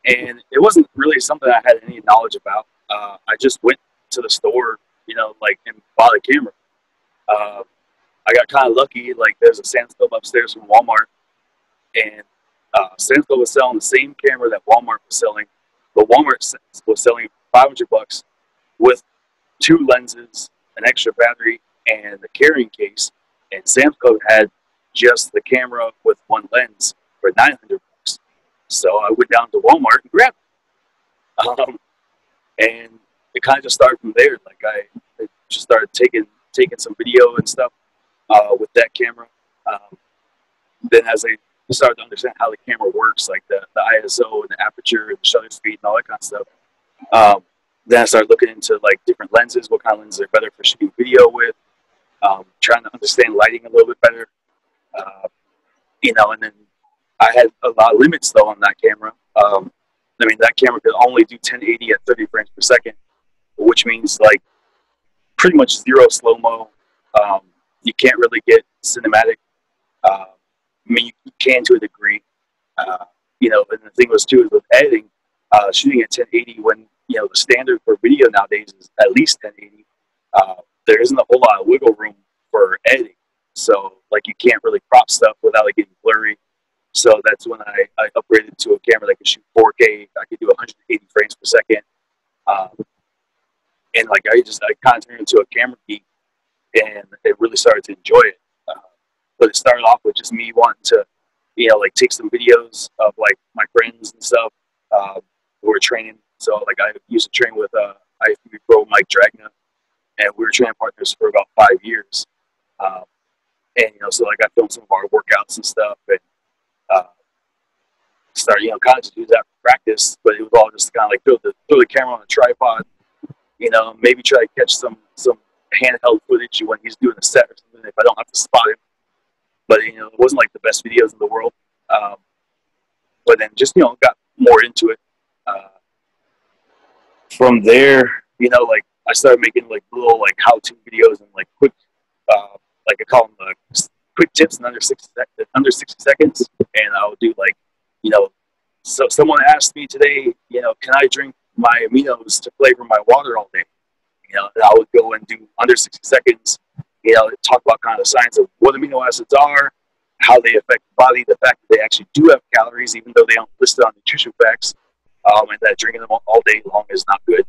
and it wasn't really something I had any knowledge about. I just went to the store, and bought a camera. I got kind of lucky. Like, there's a Sandscope upstairs from Walmart, and Sandscope was selling the same camera that Walmart was selling, but Walmart was selling $500 with 2 lenses, an extra battery, and a carrying case. And Sandscope had just the camera with 1 lens for $900. So I went down to Walmart and grabbed it. And it kind of just started from there. Like, I just started taking some video and stuff with that camera. Then as I started to understand how the camera works, like the ISO and the aperture and the shutter speed and all that kind of stuff, then I started looking into like different lenses, what kind of lenses are better for shooting video with, trying to understand lighting a little bit better. And then I had a lot of limits though on that camera. That camera could only do 1080 at 30 frames per second, which means like pretty much 0 slow-mo. You can't really get cinematic. You can to a degree. And the thing was too is with editing, shooting at 1080 when the standard for video nowadays is at least 1080. There isn't a whole lot of wiggle room for editing, so like you can't really crop stuff without it getting blurry. So that's when I upgraded to a camera that could shoot 4K. I could do 180 frames per second, and like I kind of turned into a camera geek, and I really started to enjoy it. But it started off with just me wanting to, take some videos of like my friends and stuff who were training. So like I used to train with IFB Pro Mike Dragna, and we were training partners for about 5 years. So like I filmed some of our workouts and stuff, and started kind of just use that for practice. But it was all just kind of like throw the camera on a tripod, maybe try to catch some handheld footage when he's doing a set or something if I don't have to spot him. But it wasn't like the best videos in the world. But then just got more into it. From there, like I started making like little like how-to videos and like quick, like I call them quick tips in under 60 seconds. And I'll do like, so someone asked me today, can I drink my aminos to flavor my water all day? And I would go and do under 60 seconds. Talk about kind of the science of what amino acids are, how they affect the body, the fact that they actually do have calories, even though they don't list it on nutrition facts, and that drinking them all day long is not good.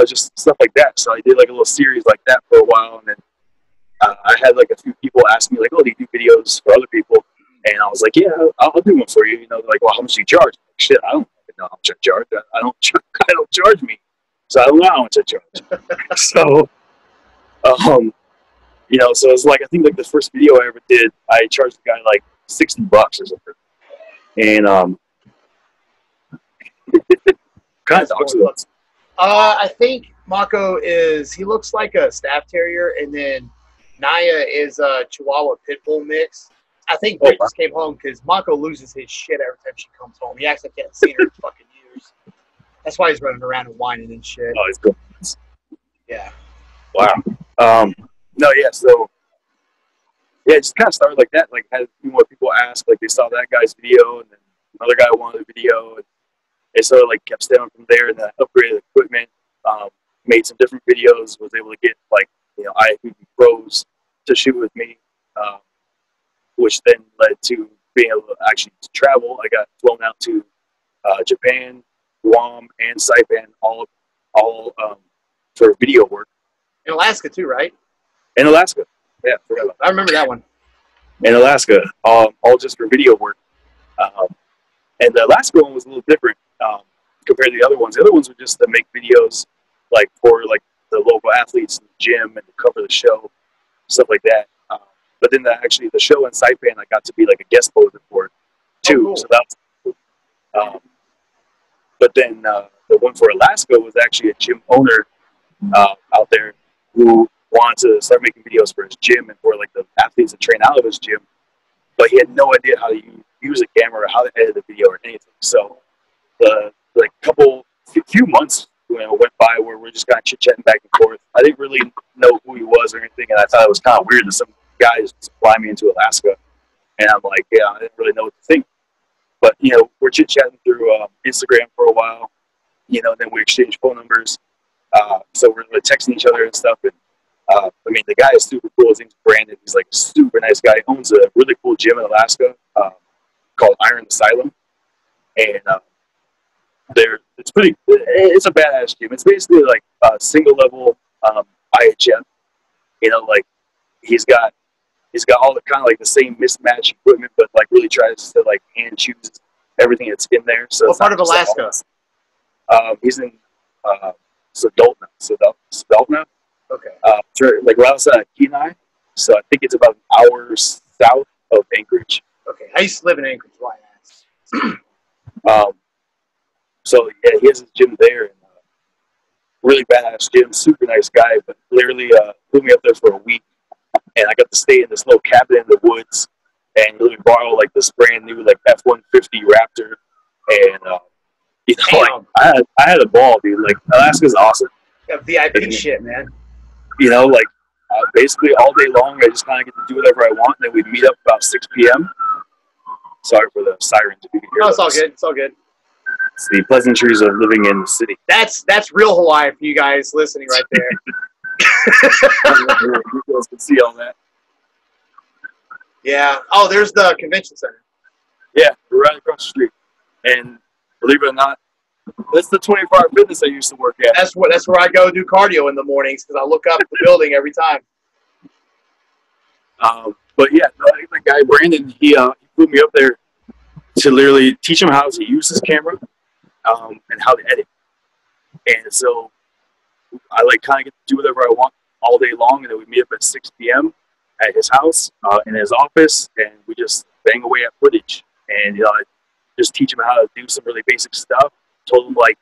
Just stuff like that. So I did like a little series like that for a while, and then I had like a few people ask me like, "Oh, do you do videos for other people?" And I was like, "Yeah, I'll do one for you." Like, "Well, how much do you charge?" Like, shit, I don't even know how much I charge. I don't charge me, so I don't know how much I charge. So. So it's like I think like the first video I ever did, I charged the guy like $60 or something, and kind of dogs it. I think Mako he looks like a staff terrier, and then Naya is a Chihuahua pit bull mix. I think Britt just came home because Mako loses his shit every time she comes home. He acts like he hasn't seen her in fucking years. That's why he's running around and whining and shit. Oh, he's good. Yeah. Wow. No, yeah, so it just kind of started like that. Like, had a few more people ask, like, they saw that guy's video, and then another guy wanted a video, and it sort of like kept stemming from there. And then I upgraded equipment, made some different videos, was able to get like IFB pros to shoot with me, which then led to being able to actually travel. I got flown out to Japan, Guam, and Saipan, all for video work. In Alaska too, right? In Alaska. Yeah, forgot about that. I remember that one. In Alaska, all just for video work. And the Alaska one was a little different compared to the other ones. The other ones were just to make videos like for like the local athletes in the gym and to cover the show, stuff like that. But then the show in Saipan, I got to be like a guest poser for too. Oh, cool. So that was cool. But then the one for Alaska was actually a gym owner out there who wanted to start making videos for his gym and for like the athletes that train out of his gym, but he had no idea how to use a camera or how to edit the video or anything. So the few months went by where we're just kind of chit chatting back and forth. I didn't really know who he was or anything, and I thought it was kind of weird that some guys fly me into Alaska, and I'm like, yeah, I didn't really know what to think. But we're chit chatting through Instagram for a while. Then we exchanged phone numbers. So we're texting each other and stuff. And the guy is super cool. His name's Brandon. He's like a super nice guy. He owns a really cool gym in Alaska called Iron Asylum, and it's a badass gym. It's basically like a single level IHF. Like he's got all the kind of like the same mismatch equipment, but like really tries to like hand choose everything that's in there. So what part of Alaska? He's in Sedulna. Okay. Like right outside of Kenai. So I think it's about an hour south of Anchorage. Okay. I used to live in Anchorage. Why I asked. So yeah, he has his gym there, and really badass gym, super nice guy, but literally put me up there for a week, and I got to stay in this little cabin in the woods, and really borrow like this brand new like F-150 Raptor, and like I had a ball, dude. Like Alaska's awesome. Yeah, VIP shit, man. Basically all day long, I just kind of get to do whatever I want, and then we'd meet up about 6 p.m. Sorry for the sirens if you can hear. No, it's all good. It's all good. It's the pleasantries of living in the city. That's real Hawaii for you guys listening right there. You guys can see all that. Yeah. Oh, there's the convention center. Yeah, we're right across the street. And believe it or not, that's the 24-hour fitness I used to work at. That's where I go do cardio in the mornings because I look up the building every time. But yeah, the guy Brandon, he flew me up there to literally teach him how to use his camera and how to edit. And so I like kind of get to do whatever I want all day long, and then we meet up at 6 p.m. at his house in his office, and we just bang away at footage. And I just teach him how to do some really basic stuff. Told him like,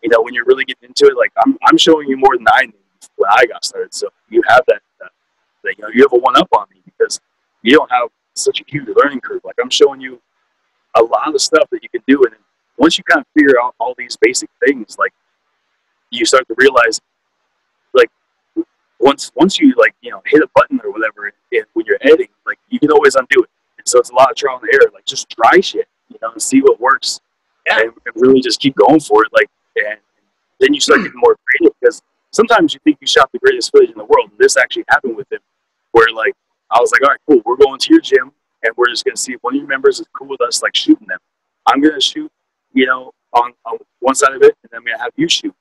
when you're really getting into it, like I'm showing you more than I knew when I got started. So you have that you have a one up on me because you don't have such a huge learning curve. Like I'm showing you a lot of stuff that you can do, and then once you kind of figure out all these basic things, like you start to realize, like once you like hit a button or whatever, and when you're editing, like you can always undo it. And so it's a lot of trial and error. Like just try shit, and see what works. Yeah. And really just keep going for it. Like, and then you start getting more creative because sometimes you think you shot the greatest footage in the world. And this actually happened with him, where like I was like, all right, cool, we're going to your gym, and we're just gonna see if one of your members is cool with us like shooting them. I'm gonna shoot, on one side of it, and then I'm gonna have you shoot.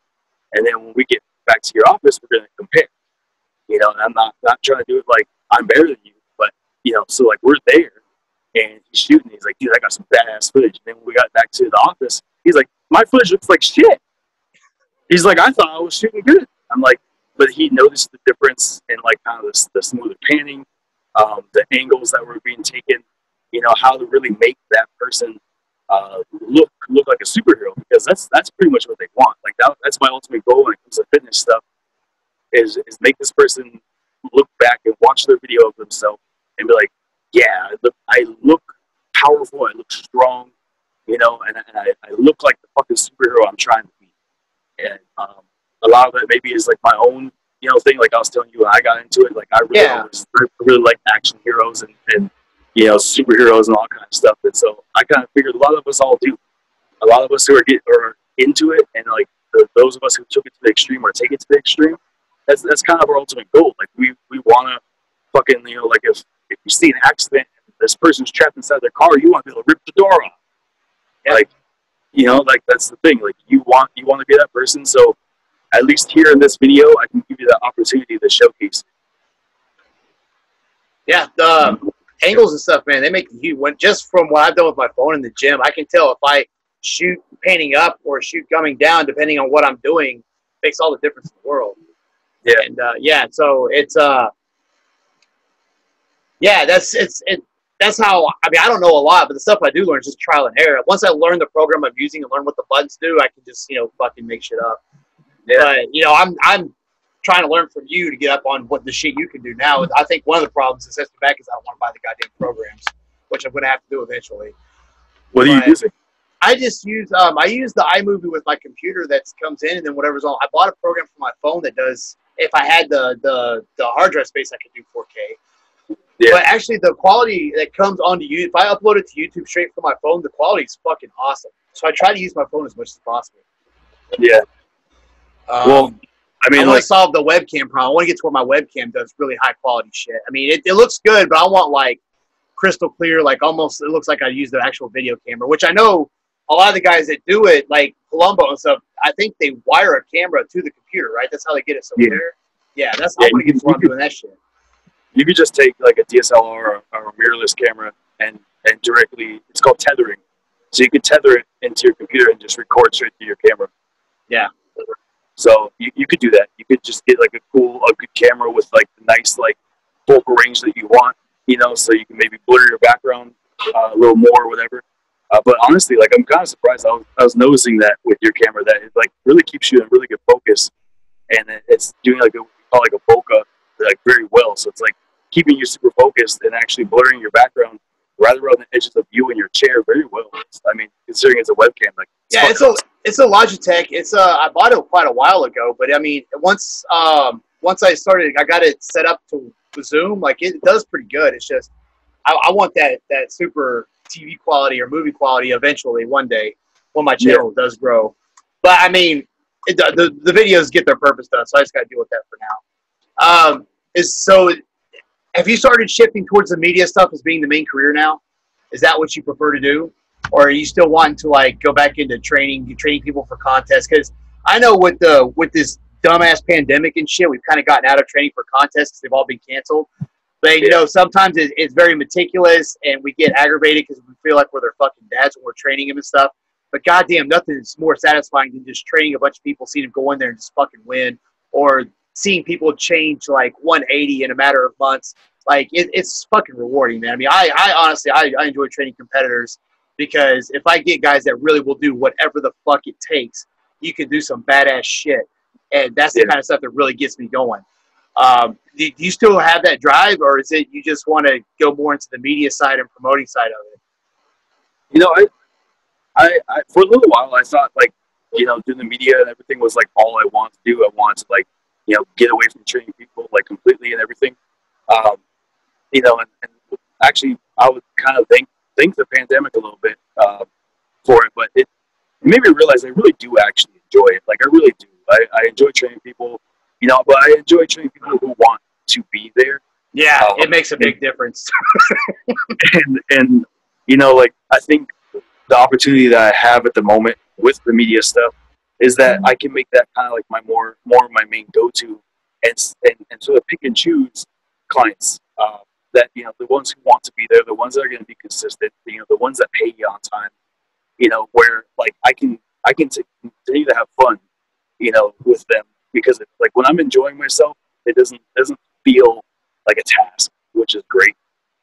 And then when we get back to your office, we're gonna compare. And I'm not trying to do it like I'm better than you, but so like we're there. And he's shooting. He's like, dude, I got some badass footage. And then when we got back to the office, he's like, my footage looks like shit. He's like, I thought I was shooting good. I'm like, but he noticed the difference in like kind of the smoother panning, the angles that were being taken, how to really make that person look like a superhero, because that's pretty much what they want. Like that's my ultimate goal when it comes to fitness stuff is make this person look back and watch their video of themselves and be like, yeah, I look powerful, I look strong, and I look like the fucking superhero I'm trying to be. And a lot of it maybe is like my own, thing. Like I was telling you when I got into it, like I really like action heroes and superheroes and all kind of stuff. And so I kind of figured a lot of us all do. A lot of us who are into it, and like those of us who took it to the extreme or take it to the extreme, that's kind of our ultimate goal. Like we want to fucking, like if you see an accident and this person's trapped inside their car, you want to be able to rip the door off. Yeah. Like, like that's the thing. Like you want to be that person. So at least here in this video, I can give you the opportunity to showcase. Yeah, the angles and stuff, man, they make you when just from what I've done with my phone in the gym, I can tell if I shoot panning up or shoot coming down, depending on what I'm doing, makes all the difference in the world. Yeah. And so it's that's how, I mean, I don't know a lot, but the stuff I do learn is just trial and error. Once I learn the program I'm using and learn what the buttons do, I can just, fucking make shit up. Yeah. But, I'm trying to learn from you to get up on what the shit you can do now. I think one of the problems that sets me back is I don't want to buy the goddamn programs, which I'm going to have to do eventually. What are you using? I just use I use the iMovie with my computer that comes in, and then whatever's on. I bought a program for my phone that does. If I had the hard drive space, I could do 4K. Yeah. But actually, the quality that comes onto YouTube, if I upload it to YouTube straight from my phone, the quality is fucking awesome. So I try to use my phone as much as possible. Yeah. Well, I mean, I want to solve the webcam problem. I want to get to where my webcam does really high quality shit. I mean, it looks good, but I want like crystal clear, like almost it looks like I used the actual video camera, which I know a lot of the guys that do it, like Columbo and stuff, I think they wire a camera to the computer, right? That's how they get it so clear. Yeah, that's how I'm doing that shit. You could just take like a DSLR or a mirrorless camera and directly, it's called tethering. So you could tether it into your computer and just record straight to your camera. Yeah. So you could do that. You could just get like a good camera with like the nice like focal range that you want, so you can maybe blur your background a little more or whatever. But honestly, like I'm kind of surprised. I was noticing that with your camera that it like really keeps you in really good focus, and it's doing like what we call like a bokeh like very well. So it's like keeping you super focused and actually blurring your background right around the edges of you and your chair very well. I mean, considering it's a webcam, like it's a Logitech. I bought it quite a while ago, but I mean, once I started, I got it set up to Zoom. Like it does pretty good. It's just I want that super TV quality or movie quality eventually one day when my channel does grow. But I mean, the videos get their purpose done, so I just got to deal with that for now. Have you started shifting towards the media stuff as being the main career now? Is that what you prefer to do? Or are you still wanting to like go back into training people for contests? Because I know with this dumbass pandemic and shit, we've kind of gotten out of training for contests because they've all been canceled. But sometimes it's very meticulous and we get aggravated because we feel like we're their fucking dads when we're training them and stuff. But goddamn, nothing is more satisfying than just training a bunch of people, seeing them go in there and just fucking win, or seeing people change like 180 in a matter of months. Like it's fucking rewarding, man. I mean, I honestly enjoy training competitors because if I get guys that really will do whatever the fuck it takes, you can do some badass shit, and that's the kind of stuff that really gets me going. Do you still have that drive, or is it you just want to go more into the media side and promoting side of it? I for a little while I thought like doing the media and everything was like all I wanted to do. I wanted to like get away from training people like completely and everything. And actually I would kind of thank the pandemic a little bit for it, but it made me realize I really do actually enjoy it. Like I really do. I enjoy training people, but I enjoy training people who want to be there. Yeah, it makes a big difference. and like I think the opportunity that I have at the moment with the media stuff is that I can make that kind of like my more of my main go-to, and sort of pick and choose clients that the ones who want to be there, the ones that are going to be consistent, the ones that pay you on time, where like I can continue to have fun, with them, because like when I'm enjoying myself, it doesn't feel like a task, which is great.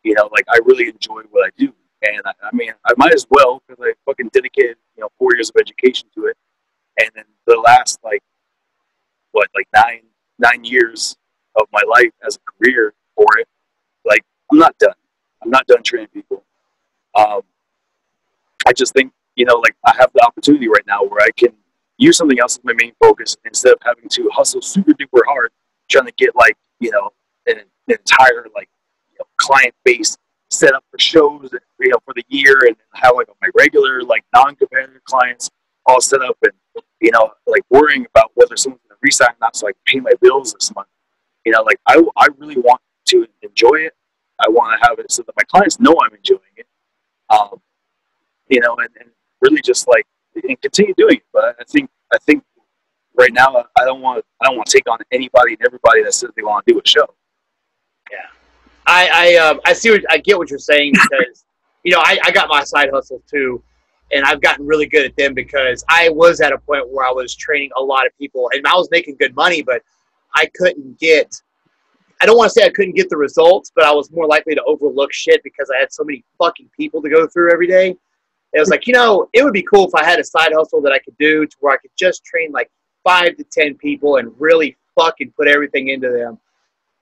Like I really enjoy what I do, and I mean I might as well, because I fucking dedicated 4 years of education to it, and then the last like 9 years of my life as a career for it. Like I'm not done training people. I just think like I have the opportunity right now where I can use something else as my main focus instead of having to hustle super duper hard trying to get like an entire like client base set up for shows for the year, and have like my regular like non-competitive clients all set up, and like worrying about whether someone's going to resign or not so I can pay my bills this month. Like I really want to enjoy it. I want to have it so that my clients know I'm enjoying it. And really just like and continue doing it. But I think right now, I don't want to take on anybody and everybody that says they want to do a show. Yeah, I see I get what you're saying, because I got my side hustles too, and I've gotten really good at them because I was at a point where I was training a lot of people and I was making good money, but I couldn't get. I don't want to say I couldn't get the results, but I was more likely to overlook shit because I had so many fucking people to go through every day. It was like, it would be cool if I had a side hustle that I could do to where I could just train like 5 to 10 people and really fucking put everything into them.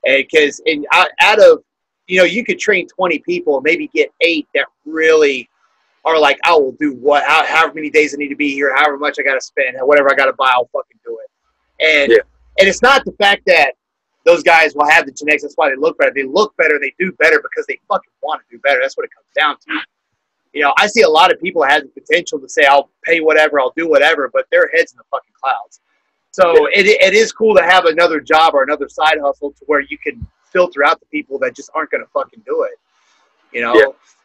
And because out of, you could train 20 people and maybe get 8 that really are like, I will do however many days I need to be here, however much I got to spend, whatever I got to buy, I'll fucking do it. And it's not the fact that those guys will have the genetics. That's why they look better. They look better. They do better because they fucking want to do better. That's what it comes down to. I see a lot of people have the potential to say, I'll pay whatever, I'll do whatever, but their head's in the fucking clouds. So it is cool to have another job or another side hustle to where you can filter out the people that just aren't going to fucking do it.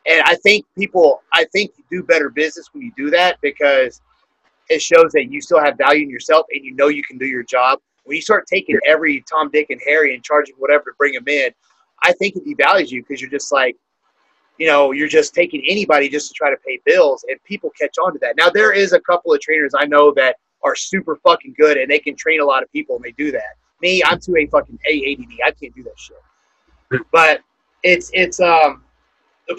And I think you do better business when you do that, because it shows that you still have value in yourself and you can do your job. When you start taking every Tom, Dick, and Harry and charging whatever to bring them in, I think it devalues you, because you're just like, you're just taking anybody just to try to pay bills, and people catch on to that. Now, there is a couple of trainers I know that are super fucking good and they can train a lot of people and they do that. Me, I'm too ADD. I can't do that shit. But it's the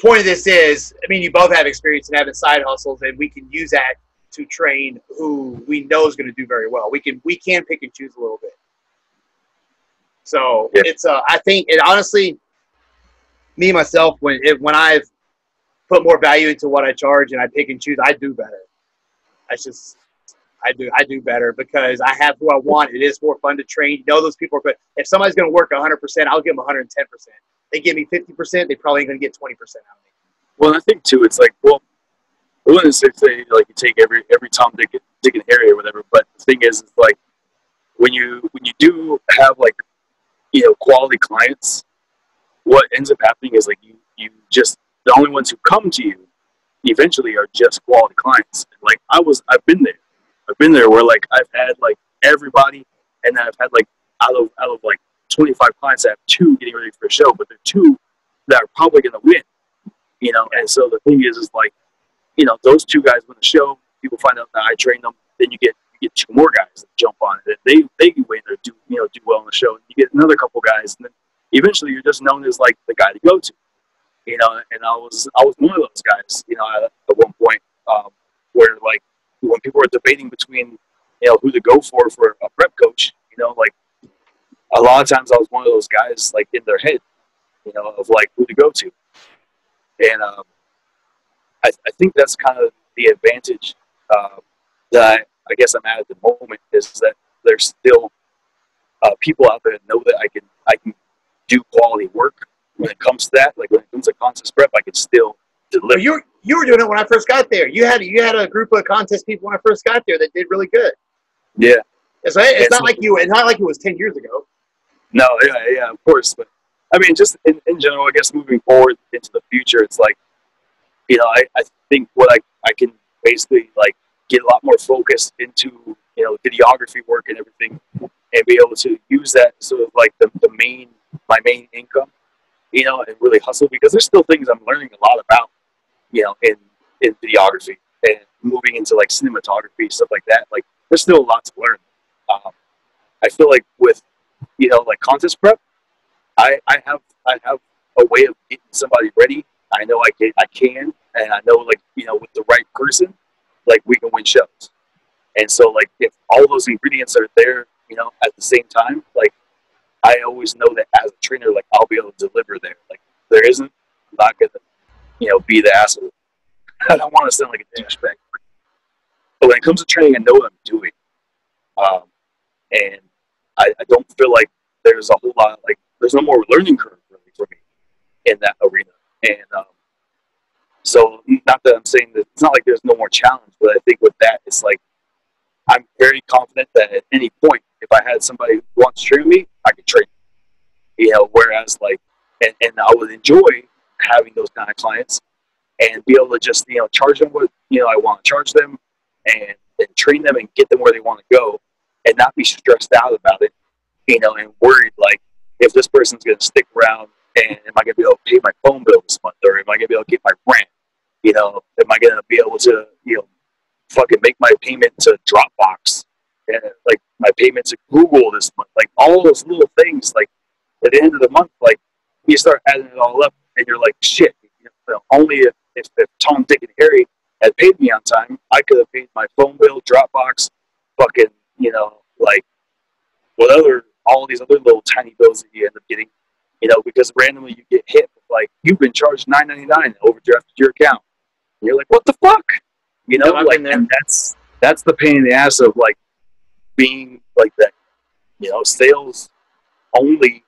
point of this is, you both have experience in having side hustles, and we can use that to train who we know is going to do very well. We can pick and choose a little bit. So it's I think it honestly, me myself, when I've put more value into what I charge and I pick and choose, I do better. I do better because I have who I want. It is more fun to train. Those people are good. If somebody's going to work 100%, I'll give them 110%. They give me 50%, they probably ain't going to get 20% out of me. Well, I think too, it's like, well, I wouldn't say like you take every Tom, Dick, and Harry or whatever, but the thing is like when you do have like quality clients, what ends up happening is like you just, the only ones who come to you eventually are just quality clients. Like I've been there where like I've had like everybody, and then I've had like out of like 25 clients, I have 2 getting ready for a show, but they're 2 that are probably going to win. And so the thing is like, those 2 guys win the show. People find out that I train them. Then you get 2 more guys that jump on it. They win or do well in the show. You get another couple guys, and then eventually you're just known as like the guy to go to. And I was one of those guys. At one point where like when people were debating between who to go for a prep coach. Like a lot of times I was one of those guys like in their head. Of like who to go to. And I think that's kind of the advantage that I guess I'm at the moment, is that there's still people out there that know that I can do quality work when it comes to that. Like when it comes to contest prep, I can still deliver. You were doing it when I first got there. You had a group of contest people when I first got there that did really good. Yeah. It's not like it was 10 years ago. No, yeah, of course, but I mean, just in general, I guess moving forward into the future, it's like, I think what I can basically like get a lot more focused into, videography work and everything, and be able to use that sort of like my main income, and really hustle, because there's still things I'm learning a lot about, in videography and moving into like cinematography, stuff like that. Like there's still a lot to learn. I feel like with, like contest prep, I have a way of getting somebody ready. I know I can, and I know like with the right person, like we can win shows. And so like if all those ingredients are there, at the same time, like I always know that as a trainer, like I'll be able to deliver there. Like there isn't, I'm not gonna be the asshole. I don't want to sound like a douchebag, but when it comes to training, I know what I'm doing, and I don't feel like there's a whole lot like there's no more learning curve really for me in that arena. And so not that I'm saying that it's not like there's no more challenge, but I think with that, it's like I'm very confident that at any point, if I had somebody who wants to train me, I could train them. Whereas like, and I would enjoy having those kind of clients and be able to just, charge them what, I want to charge them and train them and get them where they want to go. and not be stressed out about it, you know, and worried like if this person's going to stick around and am I going to be able to pay my phone bill this month, or am I going to be able to get my rent? You know, am I going to be able to, you know, fucking make my payment to Dropbox, and like my payment to Google this month, like all those little things. Like at the end of the month, like you start adding it all up, and you're like, shit. You know, only if Tom, Dick, and Harry had paid me on time, I could have paid my phone bill, Dropbox, fucking, you know, like what other all these other little tiny bills that you end up getting, you know, because randomly you get hit with like you've been charged $9.99 and overdrafted your account. And you're like, what the fuck? You know, like, and that's the pain in the ass of like being like that, you know, sales only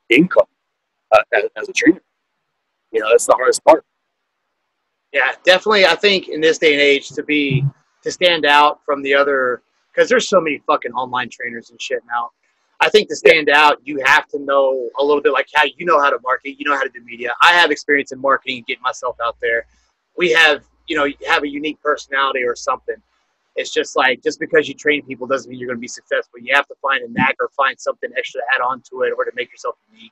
income as a trainer. You know, that's the hardest part. Yeah, definitely. I think in this day and age to stand out from the other, because there's so many fucking online trainers and shit now. I think to stand out, you have to know a little bit like how you know how to market, you know how to do media. I have experience in marketing and getting myself out there. We have, you know, you have a unique personality or something. It's just like, just because you train people doesn't mean you're going to be successful. You have to find a knack or find something extra to add on to it or to make yourself unique.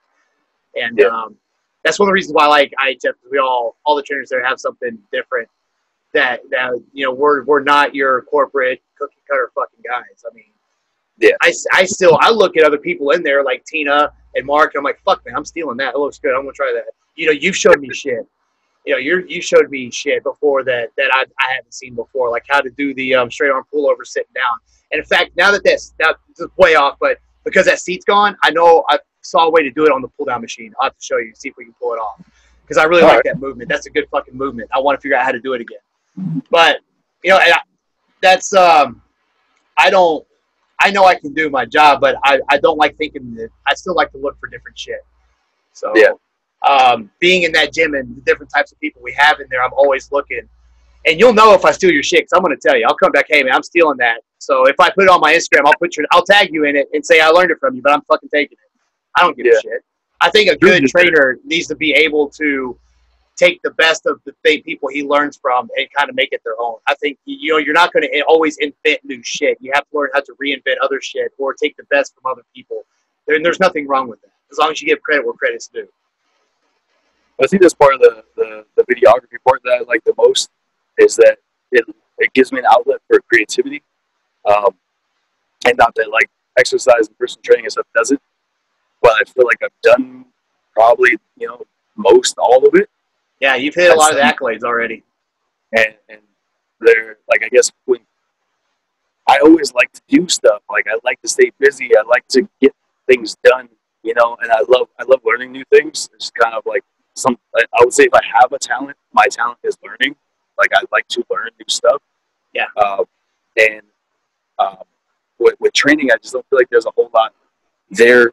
And that's one of the reasons why I like IHF, because we all the trainers there have something different that you know, we're not your corporate cookie cutter fucking guys. I mean, I look at other people in there like Tina and Mark, and I'm like, fuck man, I'm stealing that. It looks good. I'm gonna try that. You know, you've showed me shit. You know, you showed me shit before that I haven't seen before, like how to do the straight arm pullover sitting down. And in fact, now that this is way off, but because that seat's gone, I know I saw a way to do it on the pull down machine. I'll have to show you, see if we can pull it off, because I really like that movement. That's a good fucking movement. I want to figure out how to do it again. But you know, that's I know I can do my job, but I don't like thinking that. I still like to look for different shit. So being in that gym and the different types of people we have in there, I'm always looking. And you'll know if I steal your shit, because I'm going to tell you. I'll come back, hey man, I'm stealing that. So if I put it on my Instagram, I'll tag you in it and say I learned it from you, but I'm fucking taking it. I don't give a shit. I think a good trainer needs to be able to take the best of the people he learns from and kind of make it their own. I think, you know, you're not going to always invent new shit. You have to learn how to reinvent other shit or take the best from other people. There's nothing wrong with that, as long as you give credit where credit's due. I think that's part of the videography part that I like the most, is that it gives me an outlet for creativity, and not that like exercise and personal training and stuff doesn't, but I feel like I've done probably, you know, most all of it. Yeah, you've hit a lot of the accolades already. And they're like, I guess when I always like to do stuff, like I like to stay busy, I like to get things done, you know, and I love learning new things. It's kind of like I would say if I have a talent, my talent is learning. Like I like to learn new stuff. Yeah. And with training, I just don't feel like there's a whole lot there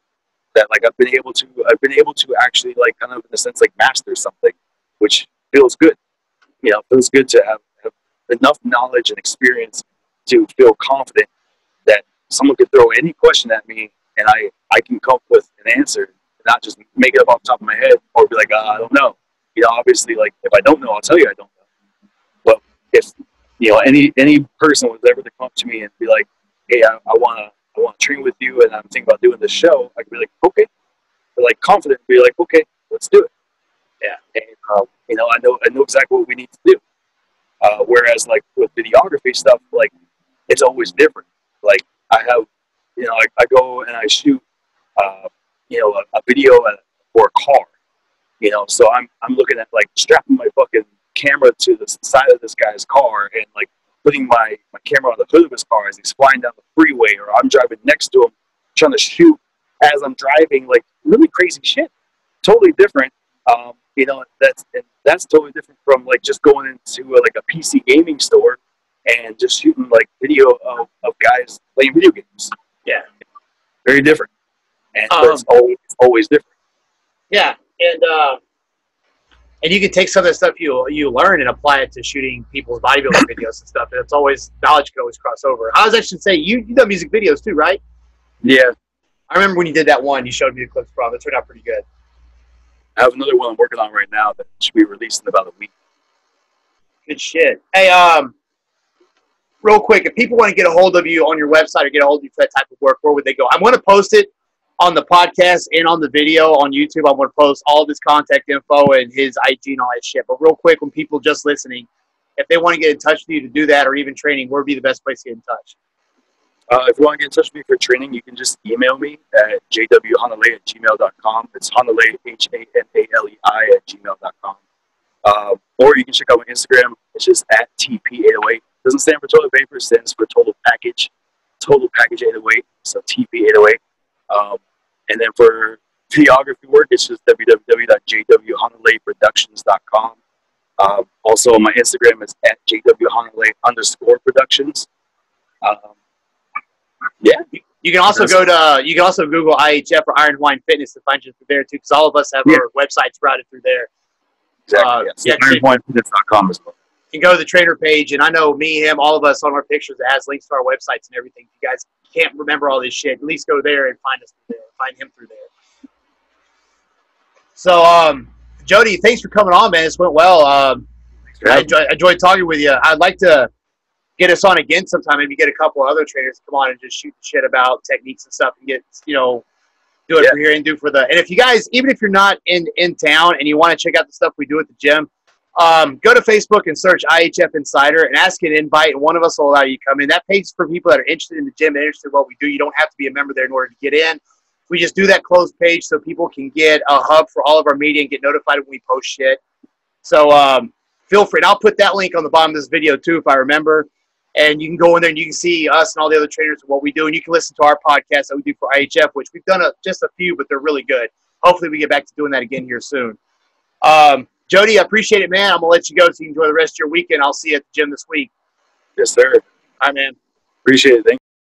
that like I've been able to actually like kind of in a sense like master something, which feels good. You know, it feels good to have enough knowledge and experience to feel confident that someone could throw any question at me and I can come up with an answer, not just make it up off the top of my head or be like, I don't know. You know, obviously, like if I don't know, I'll tell you I don't know. But if you know any person was ever to come up to me and be like, hey, I want to train with you and I'm thinking about doing this show, I could be like, okay. But like confident, be like, okay, let's do it. Yeah, and you know, I know exactly what we need to do. Whereas like with videography stuff, like it's always different. Like I have, you know, I go and I shoot, you know, a video for a car, you know, so I'm looking at like strapping my fucking camera to the side of this guy's car and like putting my camera on the hood of his car as he's flying down the freeway, or I'm driving next to him trying to shoot as I'm driving, like really crazy shit. Totally different. You know, that's totally different from like just going into like a PC gaming store and just shooting like video of guys playing video games. Yeah, very different, and it's always different. Yeah, and you can take some of the stuff you learn and apply it to shooting people's bodybuilding videos and stuff. And it's always, knowledge can always cross over. I should say you done music videos too, right? Yeah, I remember when you did that one. You showed me the clips from. It turned out pretty good. I have another one I'm working on right now that should be released in about a week. Good shit. Hey, real quick, if people want to get a hold of you on your website or get a hold of you for that type of work, where would they go? I'm going to post it on the podcast and on the video on YouTube. I'm going to post all of his contact info and his IG and all that shit. But real quick, when people just listening, if they want to get in touch with you to do that or even training, where would be the best place to get in touch? If you want to get in touch with me for training, you can just email me at jwhanalei@gmail.com. It's Hanalei, Hanalei @gmail.com. Or you can check out my Instagram. It's just at TP808. It doesn't stand for toilet paper. It stands for total package 808. So TP808. And then for videography work, it's just www.jwhanaleiproductions.com. Also, my Instagram is at jwhanalei_productions. Yeah. You can also Google IHF or Iron Hawaiian Fitness to find you through there too, because all of us have our websites routed through there. Exactly. IronHawaiianFitness.com as well. You can go to the trainer page, and I know me, him, all of us on our pictures, it has links to our websites and everything. If you guys can't remember all this shit, at least go there and find us through there, find him through there. So, Jody, thanks for coming on, man. This went well. I enjoyed talking with you. I'd like to get us on again sometime. Maybe get a couple of other trainers to come on and just shoot the shit about techniques and stuff and get, do it for here and do for the. And if you guys, even if you're not in town and you want to check out the stuff we do at the gym, go to Facebook and search IHF Insider and ask an invite, and one of us will allow you to come in. That page is for people that are interested in the gym and interested in what we do. You don't have to be a member there in order to get in. We just do that closed page so people can get a hub for all of our media and get notified when we post shit. So feel free. And I'll put that link on the bottom of this video too, if I remember. And you can go in there and you can see us and all the other trainers and what we do. And you can listen to our podcast that we do for IHF, which we've done just a few, but they're really good. Hopefully we get back to doing that again here soon. Jody, I appreciate it, man. I'm going to let you go so you can enjoy the rest of your weekend. I'll see you at the gym this week. Yes, sir. All right, man. Appreciate it. Thank you.